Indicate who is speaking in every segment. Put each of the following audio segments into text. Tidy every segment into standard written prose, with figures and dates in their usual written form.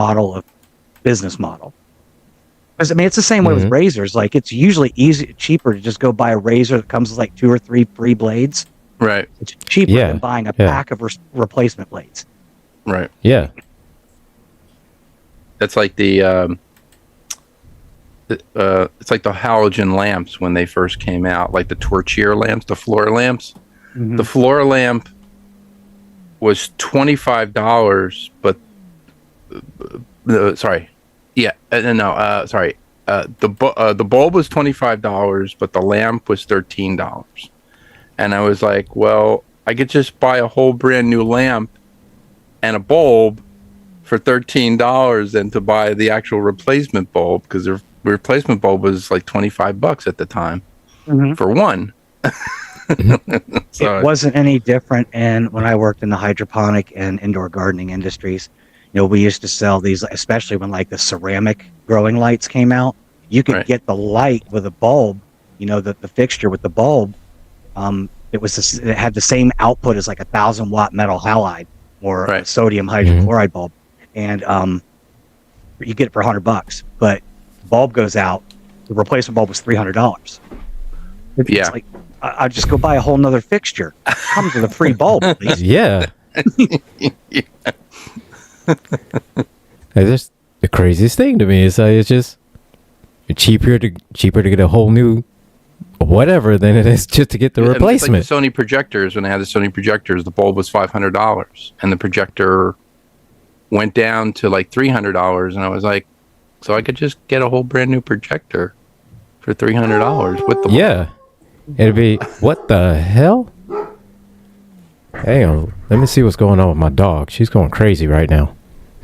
Speaker 1: model of business model. Because I mean, it's the same way with razors. Like, it's usually cheaper to just go buy a razor that comes with like 2 or 3 free blades.
Speaker 2: Right.
Speaker 1: It's cheaper than buying a pack of replacement blades.
Speaker 2: Right.
Speaker 3: Yeah.
Speaker 2: That's like it's like the halogen lamps when they first came out, like the torchier lamps, the floor lamps. Mm-hmm. The floor lamp was $25, but the bulb was $25, but the lamp was $13. And I was like, well, I could just buy a whole brand new lamp and a bulb for $13 than to buy the actual replacement bulb, because the replacement bulb was like $25 at the time for one.
Speaker 1: So it wasn't any different. And when I worked in the hydroponic and indoor gardening industries, we used to sell these, especially when like the ceramic growing lights came out. You could get the light with a bulb, the fixture with the bulb. It had the same output as like 1,000-watt metal halide or a sodium hydrochloride bulb, and you get it for $100. But the bulb goes out, the replacement bulb was $300. It's like, I just go buy a whole nother fixture. It comes with a free bulb, at least.
Speaker 3: Yeah. That's the craziest thing to me. Is it's just cheaper to get a whole new whatever than it is just to get the replacement.
Speaker 2: It's like the Sony projectors. When they had the Sony projectors, the bulb was $500, and the projector went down to like $300. And I was like, so I could just get a whole brand new projector for $300 with the bulb.
Speaker 3: Yeah. It'd be, what the hell? Hang on. Let me see what's going on with my dog. She's going crazy right now.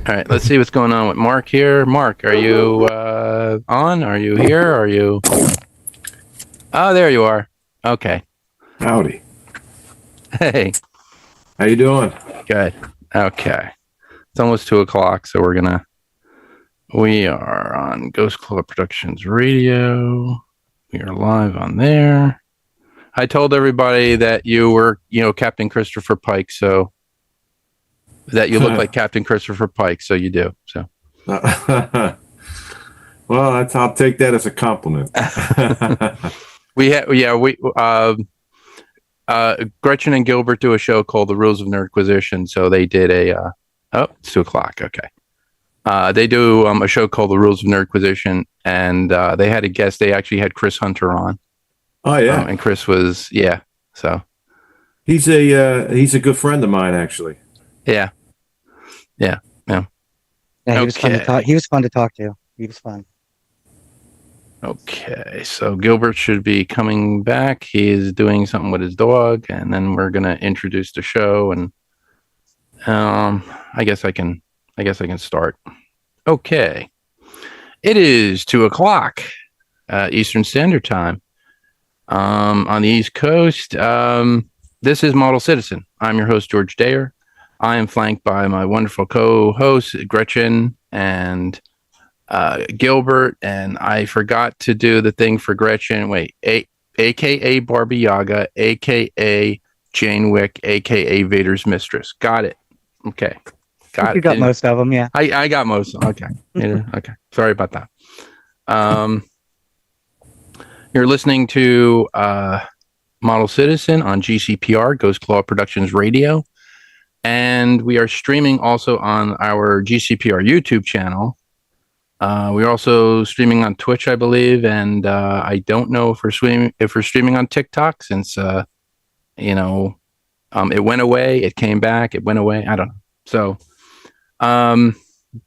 Speaker 2: All right, let's see what's going on with Mark here. Mark, are you on? Are you here? Are you? Oh, there you are. Okay.
Speaker 4: Howdy.
Speaker 2: Hey.
Speaker 4: How you doing?
Speaker 2: Good. Okay. It's almost 2:00, so we are on Ghost Club Productions Radio. We are live on there. I told everybody that you were, Captain Christopher Pike, so that you look like Captain Christopher Pike, so you do. So.
Speaker 4: Well, I'll take that as a compliment.
Speaker 2: Gretchen and Gilbert do a show called The Rules of Nerdquisition, so they did it's 2:00. Okay. They do a show called The Rules of Nerdquisition, and they had a guest. They actually had Chris Hunter on.
Speaker 4: Oh yeah,
Speaker 2: and Chris was so
Speaker 4: he's a good friend of mine, actually.
Speaker 2: Yeah.
Speaker 1: He was fun to talk. He was fun to talk to. He was fun.
Speaker 2: Okay, so Gilbert should be coming back. He is doing something with his dog, and then we're gonna introduce the show. And I guess I can start. Okay, it is 2:00 Eastern Standard Time on the East Coast. This is Model Citizen. I'm your host, George Dayer. I am flanked by my wonderful co-hosts, Gretchen and Gilbert, and I forgot to do the thing for Gretchen. Wait, AKA Barbie Yaga, AKA Jane Wick, AKA Vader's mistress. Got it. Okay.
Speaker 1: You got most of them, yeah.
Speaker 2: I got most of them. Okay. Okay. Sorry about that. You're listening to Model Citizen on GCPR, Ghost Claw Productions Radio. And we are streaming also on our GCPR YouTube channel. We're also streaming on Twitch, I believe, and I don't know if we're streaming on TikTok, since it went away, it came back, it went away. I don't know.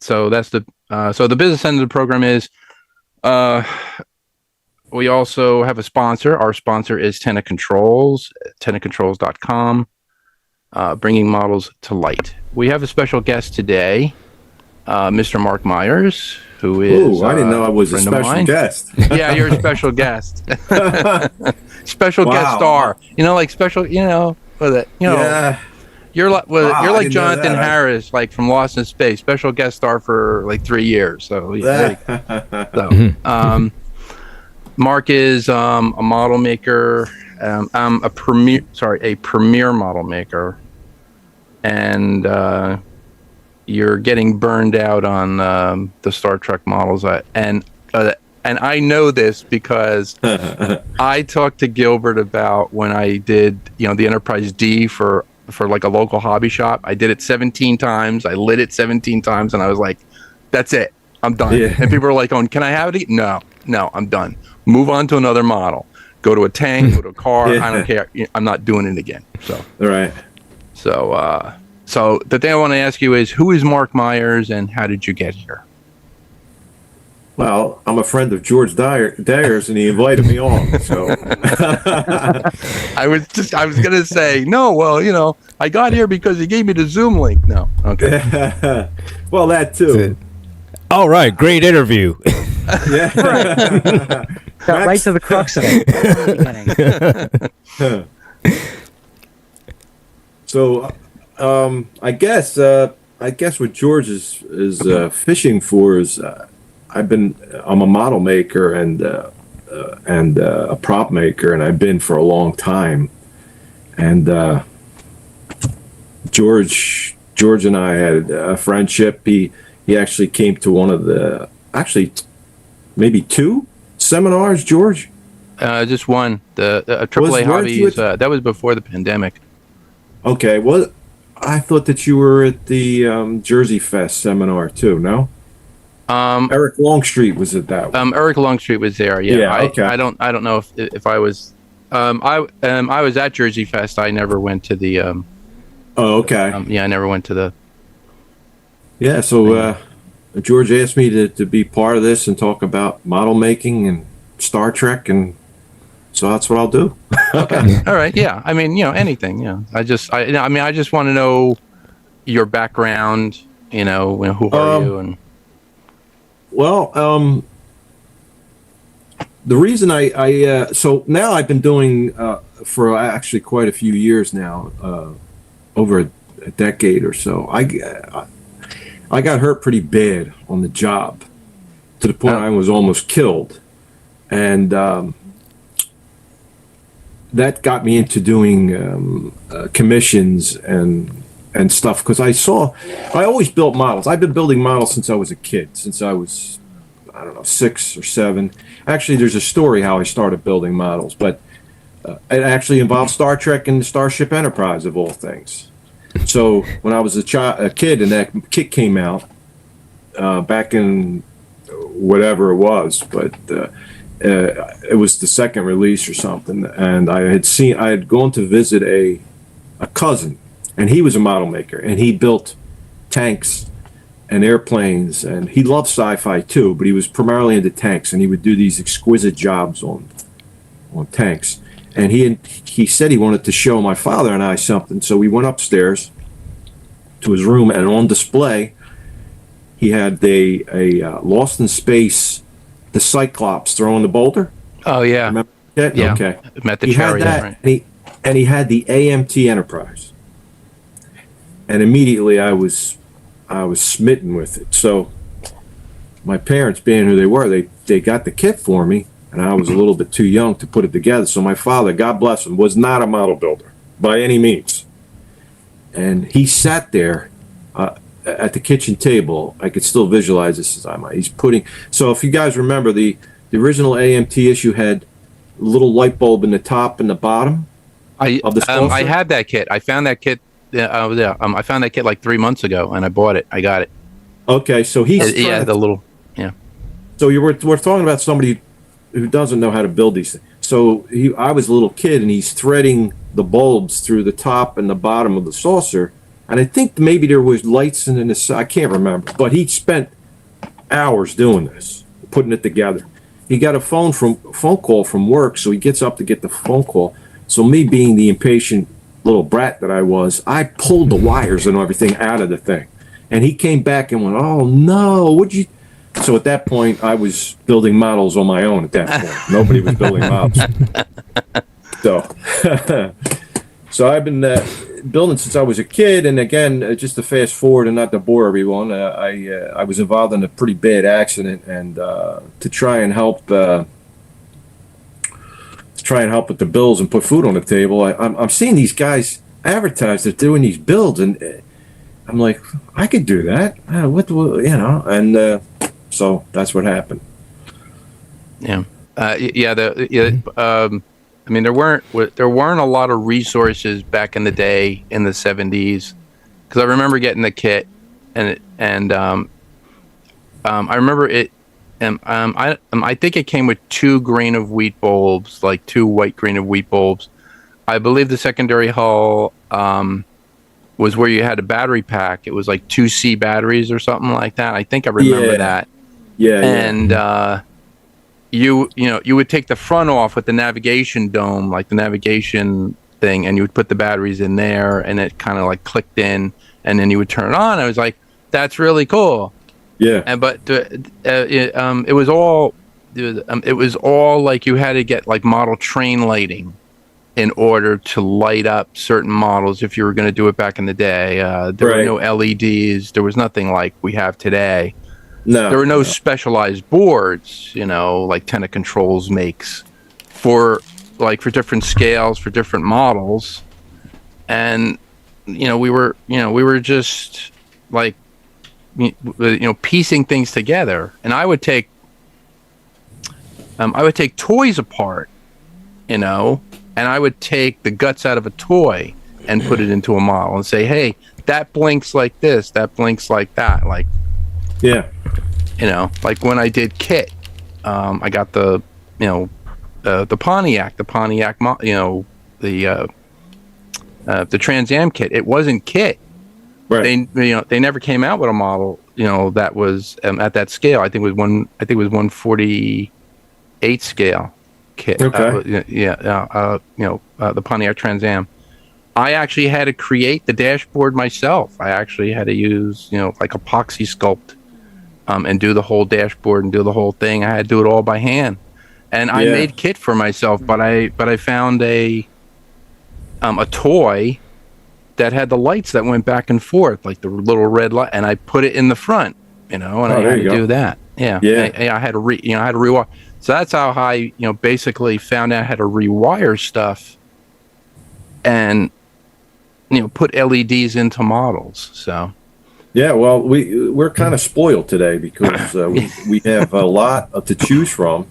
Speaker 2: So that's the business end of the program is we also have a sponsor. Our sponsor is Tenna Controls, tennacontrols.com, bringing models to light. We have a special guest today, Mr. Mark Meyers, who is
Speaker 4: I didn't know I was a special guest.
Speaker 2: Yeah, you're a special guest. Special guest star. Like special, with it.
Speaker 4: Yeah.
Speaker 2: You're like Jonathan Harris, like from Lost in Space, special guest star for like 3 years. So, Mark is a model maker. I'm a premier model maker, and you're getting burned out on the Star Trek models, and I know this because I talked to Gilbert about when I did, the Enterprise D for like a local hobby shop. I did it 17 times. I lit it 17 times, and I was like, "That's it. I'm done."
Speaker 4: Yeah.
Speaker 2: And people are like, "Oh, can I have it?" No, I'm done. Move on to another model. Go to a tank. Go to a car.
Speaker 4: Yeah.
Speaker 2: I don't care. I'm not doing it again. So.
Speaker 4: All right.
Speaker 2: So the thing I want to ask you is, who is Mark Meyers and how did you get here?
Speaker 4: Well, I'm a friend of George Dyer's, and he invited me on. So
Speaker 2: I was going to say, no, well, I got here because he gave me the Zoom link. No. Okay.
Speaker 4: well, that too.
Speaker 3: All right, great interview.
Speaker 4: Yeah.
Speaker 1: Got right to the crux of it.
Speaker 4: So, I guess what George is fishing for is I'm a model maker and a prop maker, and I've been for a long time. And George and I had a friendship. He actually came to one of maybe 2 seminars. George,
Speaker 2: just one. The AAA Hobbies. That was before the pandemic.
Speaker 4: Okay, well, I thought that you were at the Jersey Fest seminar too. No. Eric Longstreet was at that one.
Speaker 2: Eric Longstreet was there. Yeah.
Speaker 4: Yeah, okay.
Speaker 2: I don't know if I was. I was at Jersey Fest. I never went to the.
Speaker 4: Oh, okay.
Speaker 2: I never went to the.
Speaker 4: Yeah. So George asked me to be part of this and talk about model making and Star Trek, and so that's what I'll do.
Speaker 2: Okay. All right. Yeah. I mean, anything. Yeah. I just want to know your background. Who are you and.
Speaker 4: Well, the reason so now I've been doing for actually quite a few years now, over a decade or so. I got hurt pretty bad on the job, to the point I was almost killed, and that got me into doing commissions and stuff, because I always built models. I've been building models since I was a kid, since I was, I don't know, 6 or 7. Actually, there's a story how I started building models, but it actually involved Star Trek and the Starship Enterprise, of all things. So when I was a kid and that kit came out back in whatever it was, but it was the second release or something, and I had gone to visit a cousin. And he was a model maker, and he built tanks and airplanes, and he loved sci-fi too, but he was primarily into tanks, and he would do these exquisite jobs on tanks. And he said he wanted to show my father and I something, so we went upstairs to his room, and on display he had a Lost in Space, the Cyclops throwing the boulder.
Speaker 2: Oh yeah.
Speaker 4: Remember that?
Speaker 2: Yeah.
Speaker 4: Okay.
Speaker 2: Met the
Speaker 4: He
Speaker 2: chariot.
Speaker 4: had that,
Speaker 2: Right.
Speaker 4: and he had the AMT Enterprise. And immediately I was smitten with it. So my parents, being who they were, they got the kit for me, and I was a little bit too young to put it together. So my father, God bless him, was not a model builder by any means. And he sat there at the kitchen table. I could still visualize this as he's putting. So if you guys remember, the original AMT issue had a little light bulb in the top and the bottom of the saucer.
Speaker 2: I had that kit. I found that kit. I found that kit like 3 months ago, and I bought it. I got it.
Speaker 4: Okay, so he's
Speaker 2: the little. Yeah.
Speaker 4: So we're talking about somebody who doesn't know how to build these things. So I was a little kid, and he's threading the bulbs through the top and the bottom of the saucer, and I think maybe there was lights in the I can't remember, but he spent hours doing this, putting it together. He got a phone call from work, so he gets up to get the phone call. So me, being the impatient little brat that I was, I pulled the wires and everything out of the thing, and he came back and went, "Oh no, what'd you?" So at that point, I was building models on my own. At that point, nobody was building models. So I've been building since I was a kid. And again, just to fast forward and not to bore everyone, I was involved in a pretty bad accident, and to try and help with the bills and put food on the table, I'm seeing these guys advertise they're doing these builds, and I'm like, I could do that. And so that's what happened.
Speaker 2: Yeah. I mean, there weren't a lot of resources back in the day in the 70s, because I remember getting the kit, and I remember it. I think it came with 2 grain of wheat bulbs, like 2 white grain of wheat bulbs. I believe the secondary hull was where you had a battery pack. It was like 2 C batteries or something like that. I think I remember that.
Speaker 4: Yeah.
Speaker 2: And you would take the front off with the navigation dome, like the navigation thing, and you would put the batteries in there, and it kind of like clicked in, and then you would turn it on. I was like, that's really cool.
Speaker 4: Yeah.
Speaker 2: But it was all like you had to get like model train lighting in order to light up certain models if you were going to do it back in the day. There were no LEDs. There was nothing like we have today.
Speaker 4: No.
Speaker 2: There were no specialized boards, like Tenna Controls makes for different scales, for different models. And, we were just like, piecing things together. And I would take toys apart, and I would take the guts out of a toy and put it into a model and say, hey, that blinks like this, that blinks like that. Like,
Speaker 4: yeah.
Speaker 2: Like when I did kit, I got the Pontiac, the Trans Am kit. It wasn't kit.
Speaker 4: Right.
Speaker 2: They never came out with a model, that was at that scale. I think it was 1/48 scale kit.
Speaker 4: Okay.
Speaker 2: The Pontiac Trans Am. I actually had to create the dashboard myself. I actually had to use, like epoxy sculpt, and do the whole dashboard and do the whole thing. I had to do it all by hand, and I made kit for myself. But I found a toy that had the lights that went back and forth, like the little red light, and I put it in the front, and I had to do that. Yeah. I had to rewire. So that's how I, basically found out how to rewire stuff and, put LEDs into models. So.
Speaker 4: Yeah, well, we're kind of spoiled today because we have a lot to choose from,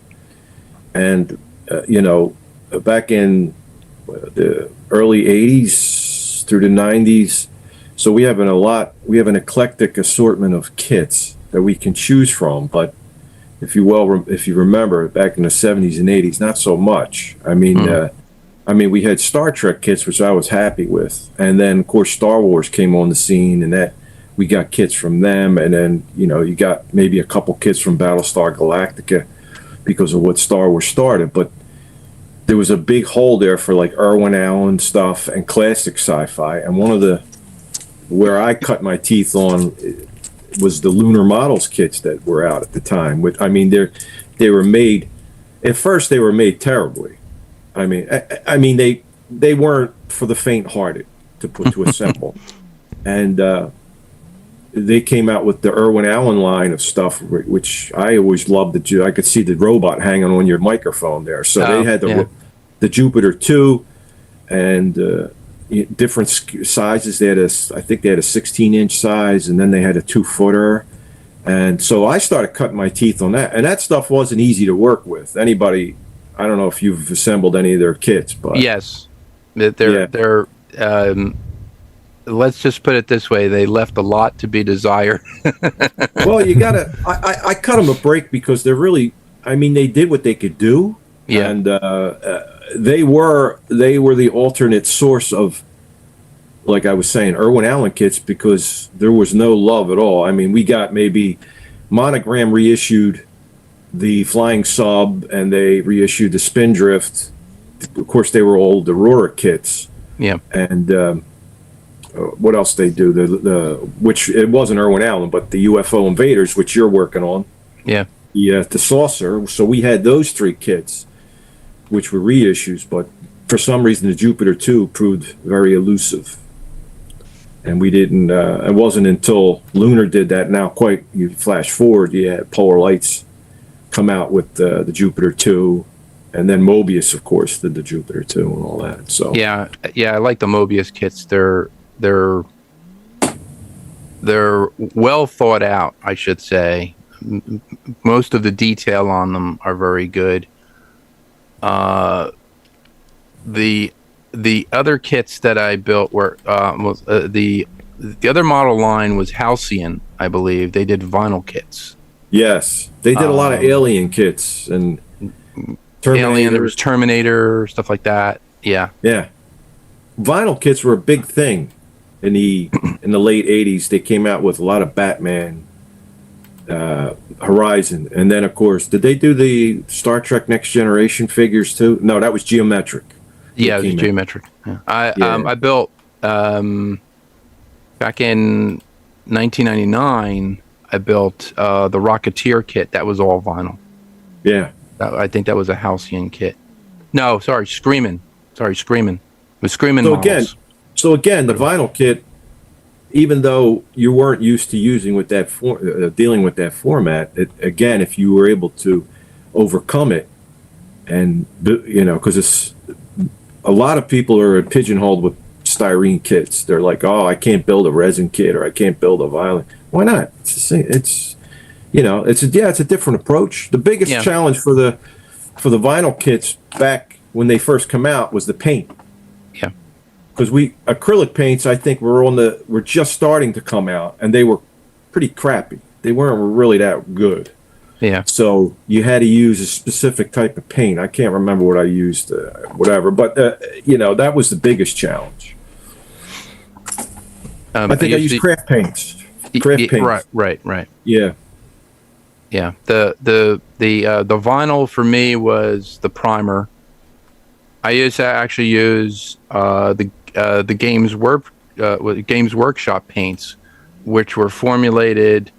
Speaker 4: and back in the early '80s through the '90s, so we have an eclectic assortment of kits that we can choose from. But if you remember back in the '70s and '80s, not so much. I mean, we had Star Trek kits, which I was happy with, and then of course Star Wars came on the scene, and that. We got kits from them, and then you got maybe a couple kits from Battlestar Galactica because of what Star Wars started. But there was a big hole there for like Irwin Allen stuff and classic sci-fi. And where I cut my teeth on was the Lunar Models kits that were out at the time. They were made at first. They were made terribly. I mean they weren't for the faint-hearted to assemble, and. They came out with the Irwin Allen line of stuff, which I always loved. I could see the robot hanging on your microphone there. So they had the Jupiter 2 and different sizes. I think they had a 16-inch size, and then they had a 2-footer. And so I started cutting my teeth on that. And that stuff wasn't easy to work with. Anybody, I don't know if you've assembled any of their kits, but
Speaker 2: yes, they're. Let's just put it this way: they left a lot to be desired.
Speaker 4: Well, you gotta. I cut them a break because they're really. I mean, they did what they could do, and they were the alternate source of, like I was saying, Irwin Allen kits, because there was no love at all. I mean, we got maybe Monogram reissued the Flying Sub, and they reissued the Spindrift. Of course, they were all the Aurora kits. Yeah, and. What else they do? Which it wasn't Irwin Allen, but the UFO Invaders, which you're working on.
Speaker 2: Yeah.
Speaker 4: The Saucer. So we had those 3 kits, which were reissues, but for some reason the Jupiter 2 proved very elusive, and we didn't. It wasn't until Lunar did that. Now, you flash forward, you had Polar Lights come out with the Jupiter 2. And then Mobius, of course, did the Jupiter 2 and all that. So
Speaker 2: yeah, I like the Mobius kits. They're they're well thought out, I should say. Most of the detail on them are very good. The other kits that I built were the other model line was Halcyon, I believe. They did vinyl kits.
Speaker 4: Yes, they did a lot of Alien kits and Terminator.
Speaker 2: Alien, there was Terminator, stuff like that. Yeah.
Speaker 4: Yeah, vinyl kits were a big thing in the late '80s. They came out with a lot of Batman, Horizon, and then of course, did they do the Star Trek Next Generation figures too? No, that was Geometric.
Speaker 2: Yeah, it was Geometric. Yeah. I built back in 1999. I built the Rocketeer kit. That was all vinyl.
Speaker 4: Yeah,
Speaker 2: I think that was a Halcyon kit. No, sorry, Screamin'. It was Screamin'
Speaker 4: so
Speaker 2: models.
Speaker 4: again, the vinyl kit, even though you weren't used to using with that dealing with that format, again, if you were able to overcome it, and because it's a lot of people are pigeonholed with styrene kits. They're like, oh, I can't build a resin kit, or I can't build a vinyl. Why not? It's the same. It's a different approach. The biggest challenge for the vinyl kits back when they first come out was the paint.
Speaker 2: Yeah.
Speaker 4: Because acrylic paints, I think, were just starting to come out, and they were pretty crappy. They weren't really that good.
Speaker 2: Yeah.
Speaker 4: So you had to use a specific type of paint. I can't remember what I used, whatever. But that was the biggest challenge. I think I used craft paints. Craft paints.
Speaker 2: Right.
Speaker 4: Yeah.
Speaker 2: Yeah. The vinyl for me was the primer. I actually use the Games Workshop paints, which were formulated.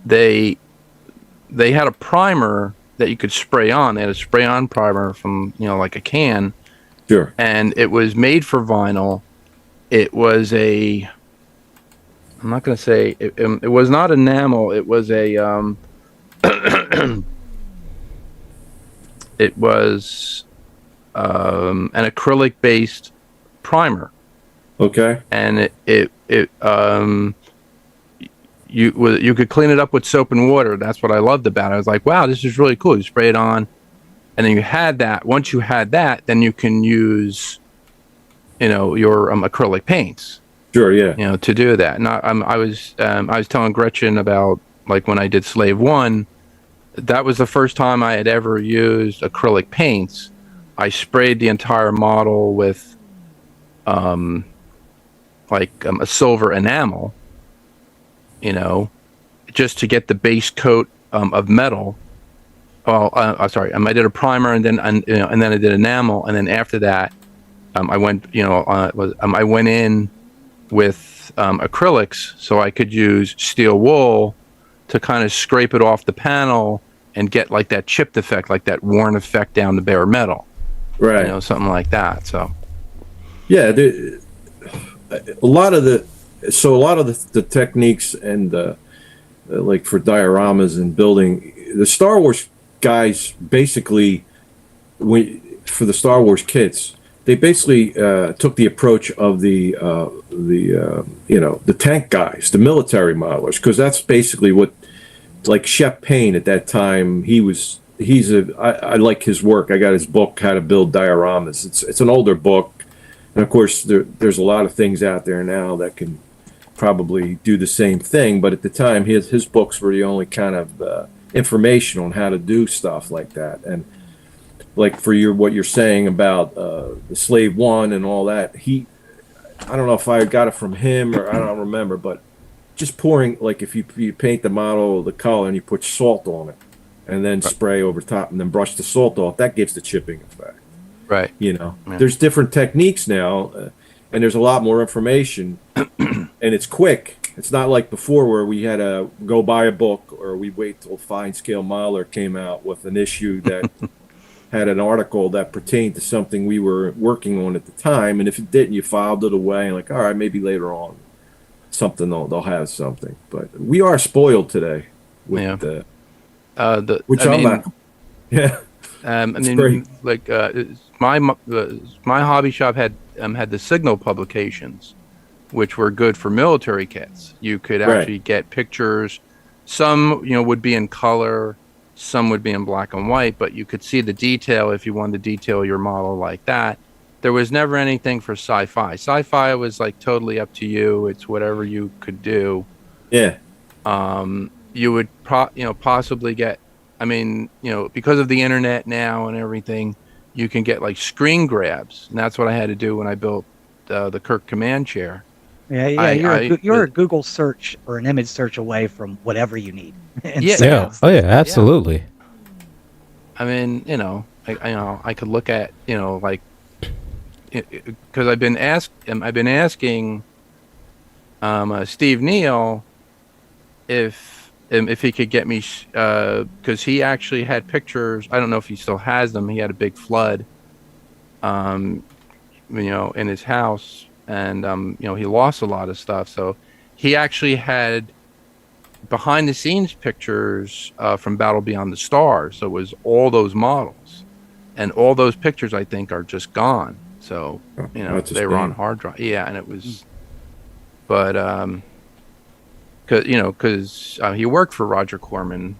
Speaker 2: They had a primer that you could spray on. They had a spray-on primer from like a can.
Speaker 4: Sure.
Speaker 2: And it was made for vinyl. It was I'm not going to say it was not enamel. It was it was an acrylic-based primer.
Speaker 4: Okay.
Speaker 2: And you could clean it up with soap and water. That's what I loved about it. I was like, wow, this is really cool. You spray it on, and then you had that. Once you had that, then you can use, your acrylic paints.
Speaker 4: Sure, yeah.
Speaker 2: To do that. And I was telling Gretchen about, like, when I did Slave 1, that was the first time I had ever used acrylic paints. I sprayed the entire model with a silver enamel, just to get the base coat of metal. Well, sorry, I did a primer, and then I did enamel, and then after that, I went in with acrylics, so I could use steel wool to kind of scrape it off the panel and get like that chipped effect, like that worn effect down the bare metal,
Speaker 4: right?
Speaker 2: Something like that. So,
Speaker 4: yeah, a lot of the techniques and like for dioramas and building, the Star Wars guys basically, for the Star Wars kits, they basically took the approach of the tank guys, the military modelers, because that's basically what, like Shep Payne at that time, I like his work. I got his book, How to Build Dioramas. It's an older book, and of course there's a lot of things out there now that can probably do the same thing, but at the time his books were the only kind of information on how to do stuff like that. And like for what you're saying about the Slave 1 and all that, I don't know if I got it from him or I don't remember, but just pouring, like if you paint the model the color and you put salt on it and then spray over top and then brush the salt off, that gives the chipping effect.
Speaker 2: Right.
Speaker 4: There's different techniques now, and there's a lot more information, and it's quick. It's not like before where we had to go buy a book or we wait till Fine Scale Modeler came out with an issue that had an article that pertained to something we were working on at the time, and if it didn't, you filed it away and like, all right, maybe later on something they'll have something. But we are spoiled today with yeah.
Speaker 2: Great. Like my hobby shop had the Signal publications, which were good for military kits. You could actually get pictures. Some, would be in color, some would be in black and white, but you could see the detail if you wanted to detail your model like that. There was never anything for sci-fi. Sci-fi was like totally up to you. It's whatever you could do.
Speaker 4: Yeah.
Speaker 2: You would possibly get, because of the internet now and everything, you can get like screen grabs, and that's what I had to do when I built the Kirk command chair.
Speaker 1: Yeah, you're a Google search or an image search away from whatever you need.
Speaker 3: Yeah. Oh yeah, absolutely.
Speaker 2: Yeah. I mean, I could look at, like, because I've been asking Steve Neal if he could get me, because he actually had pictures. I don't know if he still has them. He had a big flood, in his house, and he lost a lot of stuff. So he actually had behind the scenes pictures from Battle Beyond the Stars. So it was all those models, and all those pictures I think are just gone. So they were on hard drive. Yeah, and it was, but because he worked for Roger Corman,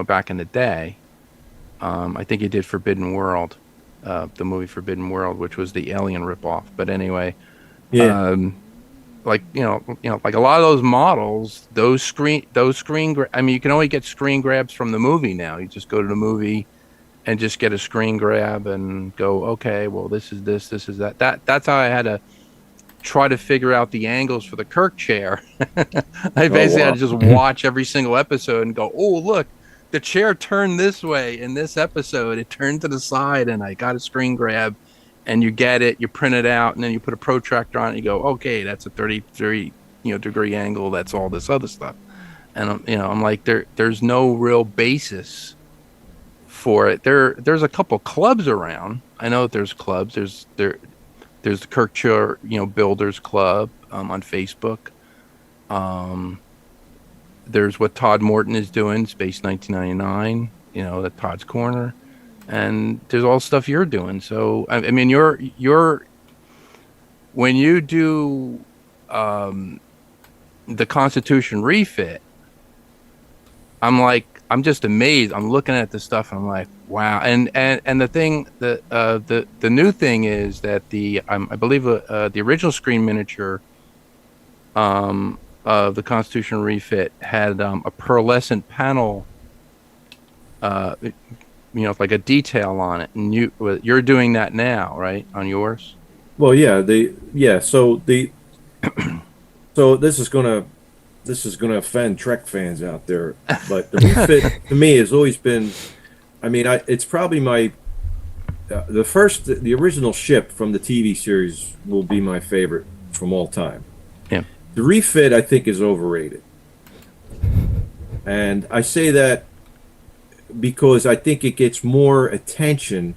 Speaker 2: back in the day. I think he did Forbidden World, the movie Forbidden World, which was the Alien ripoff. But anyway, like like a lot of those models, those screen you can only get screen grabs from the movie now. You just go to the movie and just get a screen grab and go, okay, well, this is this is that. That's how I had to try to figure out the angles for the Kirk chair. I basically had to just watch every single episode and go, oh, look, the chair turned this way in this episode. It turned to the side, and I got a screen grab, and you get it, you print it out, and then you put a protractor on it. And you go, okay, that's a 33 degree angle. That's all this other stuff. And I'm like, there's no real basis for it. There's a couple clubs around. I know that there's clubs. There's the Kirk Chair, Builders Club on Facebook. There's what Todd Morton is doing, Space 1999. That Todd's Corner, and there's all stuff you're doing. So I mean, you're when you do the Constitution refit, I'm just amazed. I'm looking at this stuff and I'm like, wow. And the thing, the new thing is that I believe the original screen miniature of the Constitution refit had a pearlescent panel, like a detail on it, and you're doing that now, right, on yours?
Speaker 4: Well, yeah. So so this is gonna offend Trek fans out there, but the refit to me has always been. I mean, it's probably my the original ship from the TV series will be my favorite from all time.
Speaker 2: Yeah.
Speaker 4: The refit, I think, is overrated, and I say that because I think it gets more attention.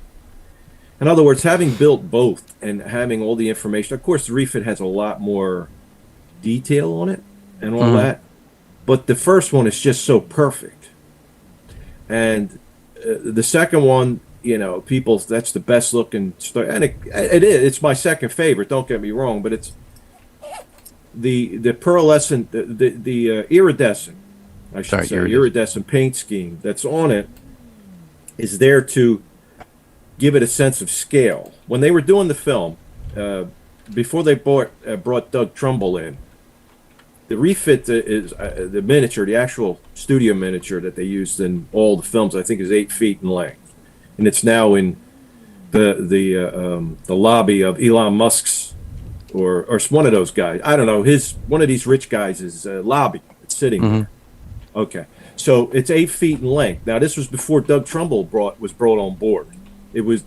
Speaker 4: In other words, having built both and having all the information, of course, the refit has a lot more detail on it and all that, but the first one is just so perfect, and the second one, people, that's the best looking story, and it is. It's my second favorite. Don't get me wrong, but it's the pearlescent, the iridescent, I should say, iridescent paint scheme that's on it is there to give it a sense of scale. When they were doing the film, before they brought Doug Trumbull in, the refit is the miniature, the actual studio miniature that they used in all the films, I think, is 8 feet in length, and it's now in the lobby of Elon Musk's or one of those guys. I don't know, one of these rich guys' is lobby. It's sitting there. Okay, so it's 8 feet in length. Now this was before Doug Trumbull was brought on board. It was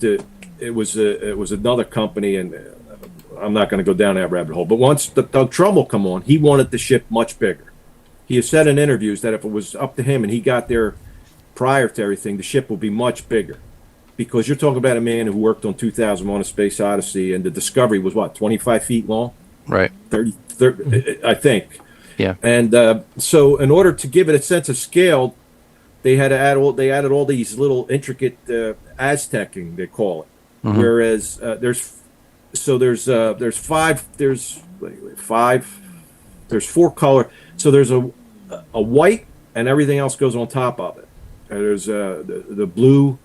Speaker 4: another company, and I'm not going to go down that rabbit hole. But once Doug Trumbull come on, he wanted the ship much bigger. He has said in interviews that if it was up to him and he got there prior to everything, the ship would be much bigger. Because you're talking about a man who worked on 2001: A Space Odyssey, and the Discovery was what, 25 feet long?
Speaker 2: Right.
Speaker 4: 30 I think.
Speaker 2: Yeah.
Speaker 4: And so in order to give it a sense of scale, they added all these little intricate Aztecing, they call it. Whereas there's wait, five. There's 4 color. So there's a white, and everything else goes on top of it. And there's the blue,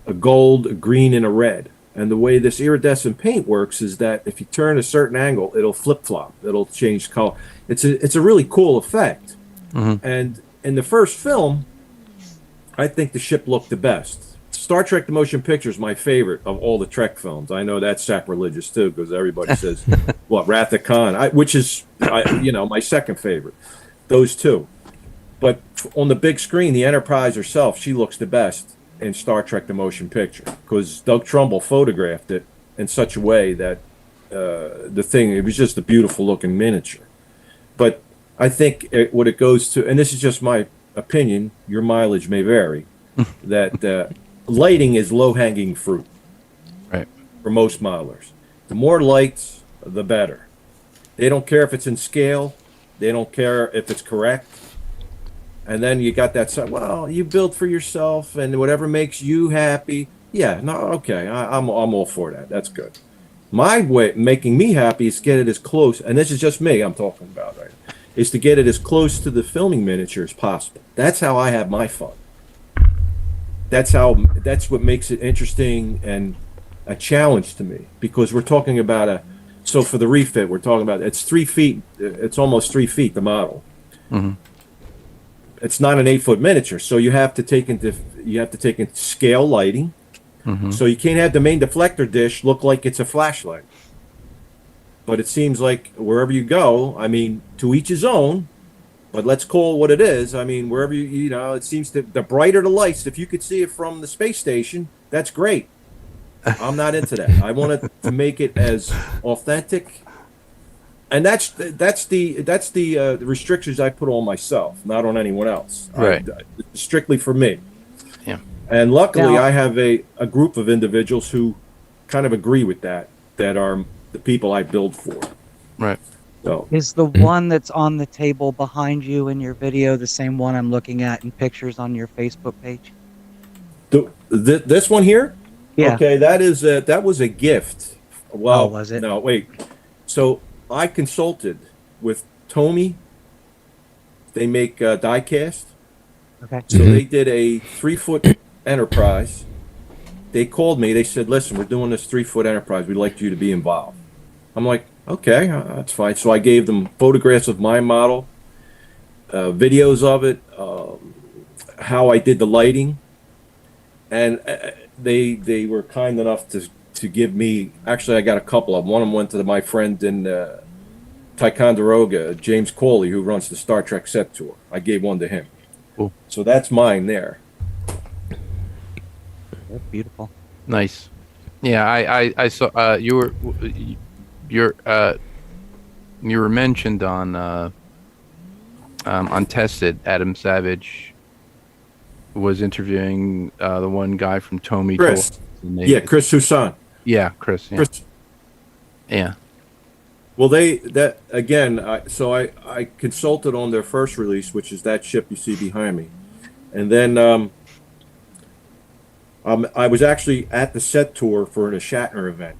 Speaker 4: a gold, a green, and a red. And the way this iridescent paint works is that if you turn a certain angle, it'll flip-flop. It'll change color. It's a really cool effect.
Speaker 2: Mm-hmm.
Speaker 4: And in the first film, I think the ship looked the best. Star Trek: The Motion Picture is my favorite of all the Trek films. I know that's sacrilegious too, because everybody says, "What, Wrath of Khan?" Which is, my second favorite. Those two. But on the big screen, the Enterprise herself, she looks the best in Star Trek: The Motion Picture, because Doug Trumbull photographed it in such a way that it was just a beautiful looking miniature. But I think what it goes to, and this is just my opinion, your mileage may vary, that lighting is low hanging fruit,
Speaker 2: right,
Speaker 4: for most modelers. The more lights, the better. They don't care if it's in scale. They don't care if it's correct. And then you got that side, well, you build for yourself and whatever makes you happy. Yeah, no, okay, I'm all for that. That's good. My way, making me happy is get it as close, and this is just me I'm talking about, right? Is to get it as close to the filming miniature as possible. That's how I have my fun. That's what makes it interesting and a challenge to me, because we're talking about so for the refit, we're talking about, it's 3 feet, it's almost 3 feet, the model.
Speaker 2: Mm-hmm.
Speaker 4: It's not an 8-foot miniature, so you have to take into scale lighting.
Speaker 2: Mm-hmm.
Speaker 4: So you can't have the main deflector dish look like it's a flashlight. But it seems like wherever you go, I mean, to each his own, but let's call it what it is. I mean, wherever it seems the brighter the lights, if you could see it from the space station, that's great. I'm not into that. I want to make it as authentic. And that's the restrictions I put on myself, not on anyone else.
Speaker 2: Right.
Speaker 4: Strictly for me.
Speaker 2: Yeah.
Speaker 4: And luckily,
Speaker 1: Now,
Speaker 4: I have a group of individuals who kind of agree with that are the people I build for.
Speaker 2: Right.
Speaker 4: So
Speaker 1: is the one that's on the table behind you in your video the same one I'm looking at in pictures on your Facebook page?
Speaker 4: this one here?
Speaker 1: Yeah.
Speaker 4: Okay, that was a gift. Well,
Speaker 1: was it?
Speaker 4: No, wait. So I consulted with Tomy. They make die cast.
Speaker 1: Okay.
Speaker 4: So they did a 3-foot Enterprise. They called me. They said, "Listen, we're doing this 3-foot Enterprise. We'd like you to be involved." I'm like, "Okay, that's fine." So I gave them photographs of my model, videos of it, how I did the lighting, and they were kind enough to give me. Actually, I got a couple of them. One of them went to my friend in Ticonderoga, James Cawley, who runs the Star Trek set tour. I gave one to him.
Speaker 2: Cool.
Speaker 4: So that's mine there.
Speaker 1: That's beautiful.
Speaker 2: Nice. Yeah, I saw you were mentioned on Tested. Adam Savage was interviewing the one guy from Tomy.
Speaker 4: Chris. Chris Husan.
Speaker 2: Yeah, Chris. Yeah.
Speaker 4: Chris.
Speaker 2: Yeah.
Speaker 4: Well, I consulted on their first release, which is that ship you see behind me, and then I was actually at the set tour for a Shatner event,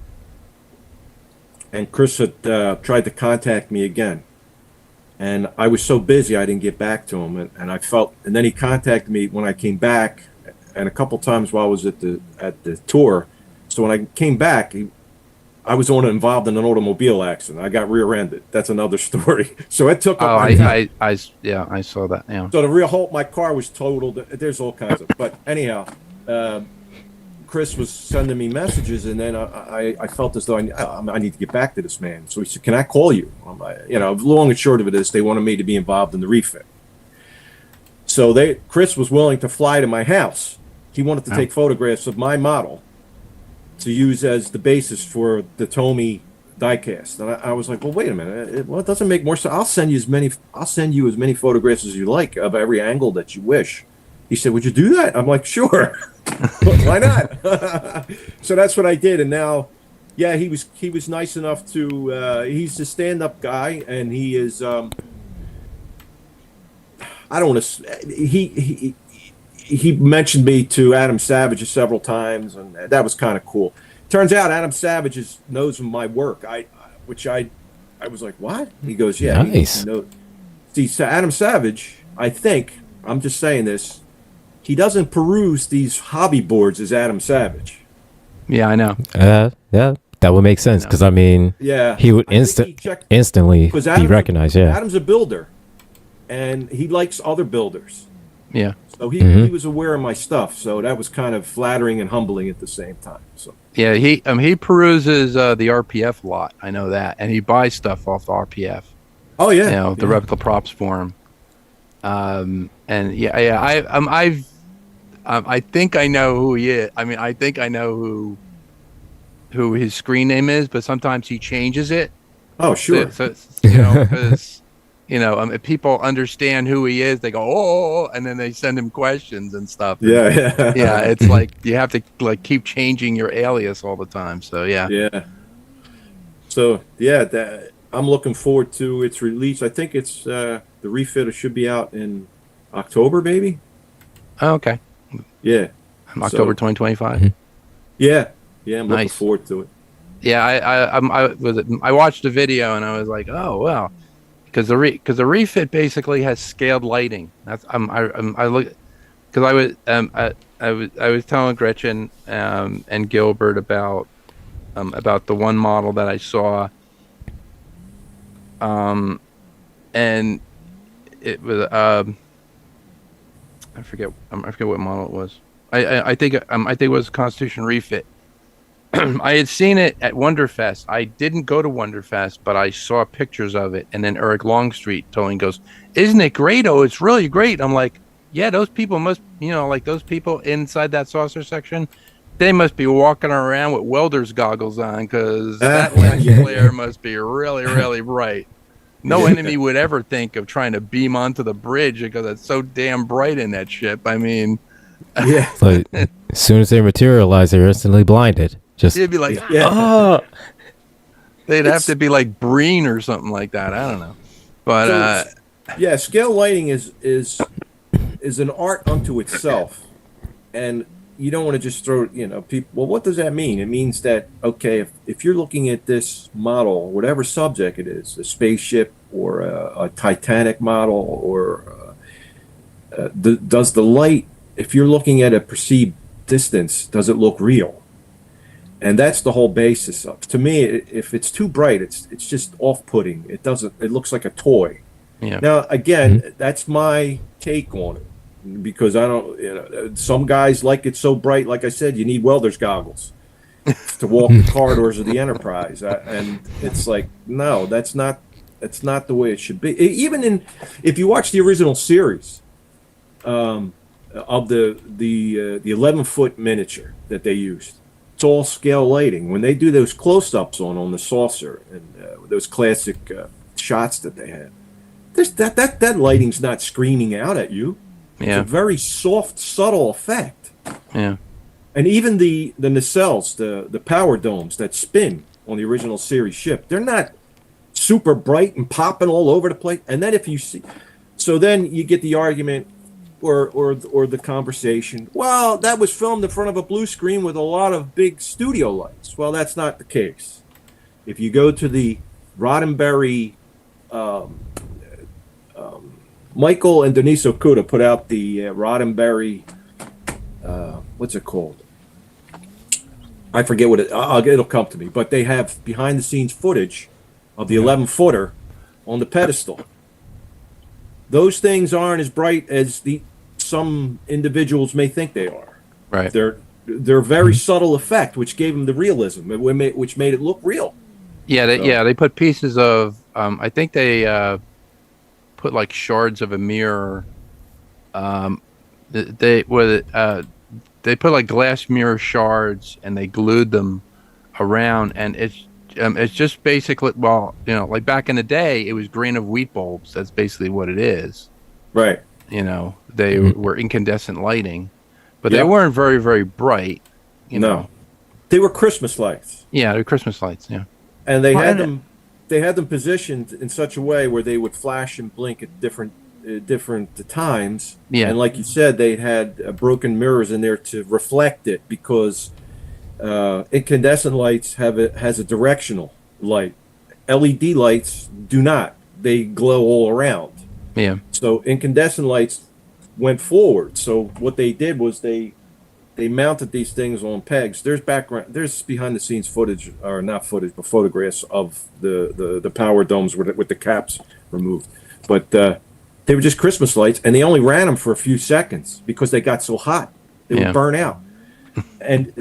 Speaker 4: and Chris had tried to contact me again, and I was so busy I didn't get back to him, and then he contacted me when I came back, and a couple times while I was at the tour. So when I came back, I was involved in an automobile accident. I got rear-ended. That's another story. So it took.
Speaker 2: I saw that. Yeah.
Speaker 4: So the real whole, my car was totaled. There's all kinds of. But anyhow, Chris was sending me messages, and then I felt as though I need to get back to this man. So he said, "Can I call you?" Long and short of it is, they wanted me to be involved in the refit. So Chris was willing to fly to my house. He wanted to take photographs of my model to use as the basis for the Tomy diecast. And I was like, well, wait a minute. It doesn't make more sense. I'll send you as many photographs as you like of every angle that you wish. He said, would you do that? I'm like, sure. Why not? So that's what I did. And now, yeah, he was nice enough to, he's a stand-up guy, and he is, I don't want to, he mentioned me to Adam Savage several times, and that was kind of cool. Turns out Adam Savage knows my work, which I I was like, what? He goes, yeah.
Speaker 3: Nice.
Speaker 4: See, Adam Savage, I think, I'm just saying this, he doesn't peruse these hobby boards as Adam Savage.
Speaker 2: Yeah, I know.
Speaker 3: Yeah, that would make sense because I mean,
Speaker 4: Yeah,
Speaker 3: he would instantly be recognized. Yeah,
Speaker 4: Adam's a builder, and he likes other builders.
Speaker 2: Yeah.
Speaker 4: So he was aware of my stuff, so that was kind of flattering and humbling at the same time. So
Speaker 2: Yeah, he peruses the RPF lot. I know that, and he buys stuff off the RPF.
Speaker 4: oh yeah,
Speaker 2: You know, the replica props for him. And I think I know who he is. I mean, I think I know who his screen name is, but sometimes he changes it.
Speaker 4: Oh sure.
Speaker 2: So you know, because if people understand who he is, they go, oh, and then they send him questions and stuff.
Speaker 4: Yeah.
Speaker 2: Yeah, it's like you have to like keep changing your alias all the time. So yeah.
Speaker 4: Yeah. So yeah, I'm looking forward to its release. I think it's the refit should be out in October, maybe.
Speaker 2: Oh, okay.
Speaker 4: Yeah.
Speaker 2: October 2025.
Speaker 4: Yeah. Yeah, I'm looking
Speaker 2: Nice.
Speaker 4: forward to it.
Speaker 2: Yeah, I watched the video and I was like, oh well, because the refit basically has scaled lighting. That's I look because I was telling Gretchen and Gilbert about the one model that I saw, and it was I forget what model it was. I think it was Constitution refit. I had seen it at Wonderfest. I didn't go to Wonderfest, but I saw pictures of it. And then Eric Longstreet told me, goes, "Isn't it great? Oh, it's really great." I'm like, yeah, those people must, like those people inside that saucer section, they must be walking around with welder's goggles on because that lens flare must be really, really bright. No enemy would ever think of trying to beam onto the bridge because it's so damn bright in that ship. I mean,
Speaker 4: Yeah.
Speaker 3: so as soon as they materialize, they're instantly blinded. Just
Speaker 2: it'd be like, they'd have to be like Breen or something like that. I don't know, but
Speaker 4: yeah, scale lighting is an art unto itself, and you don't want to just throw people. Well, what does that mean? It means that okay, if you're looking at this model, whatever subject it is, a spaceship or a Titanic model, or does the light, if you're looking at a perceived distance, does it look real? And that's the whole basis of. To me, if it's too bright, it's just off-putting. It doesn't. It looks like a toy.
Speaker 2: yeah.
Speaker 4: Now, again, that's my take on it, because I don't. Some guys like it so bright. Like I said, you need welder's goggles to walk the corridors of the Enterprise, and it's like, no, that's not the way it should be. Even if you watch the original series of the 11-foot miniature that they used. It's all scale lighting. When they do those close-ups on the saucer and those classic shots that they had, that lighting's not screaming out at you.
Speaker 2: Yeah.
Speaker 4: It's a very soft, subtle effect.
Speaker 2: Yeah.
Speaker 4: And even the nacelles, the power domes that spin on the original series ship, they're not super bright and popping all over the place. And then if you see, so then you get the argument. Or the conversation. Well, that was filmed in front of a blue screen with a lot of big studio lights. Well, that's not the case. If you go to the Roddenberry, Michael and Denise Okuda put out the Roddenberry, what's it called? I forget what it'll come to me. But they have behind-the-scenes footage of the 11-footer on the pedestal. Those things aren't as bright as some individuals may think they are.
Speaker 2: Right.
Speaker 4: They're very subtle effect, which gave them the realism, which made it look real.
Speaker 2: Yeah, they put pieces of. I think they put like shards of a mirror. They put like glass mirror shards and they glued them around, and it's just basically, well, like back in the day, it was grain of wheat bulbs. That's basically what it is.
Speaker 4: Right.
Speaker 2: They were incandescent lighting, but they weren't very, very bright.
Speaker 4: No. They were Christmas lights.
Speaker 2: Yeah, they're Christmas lights. Yeah.
Speaker 4: And they had them positioned in such a way where they would flash and blink at different times.
Speaker 2: Yeah.
Speaker 4: And like you said, they had broken mirrors in there to reflect it, because incandescent lights has a directional light, LED lights do not. They glow all around.
Speaker 2: Yeah.
Speaker 4: So incandescent lights went forward. So what they did was they mounted these things on pegs. There's behind the scenes footage, or not footage, but photographs of the power domes with the caps removed. But they were just Christmas lights, and they only ran them for a few seconds because they got so hot. They would burn out. And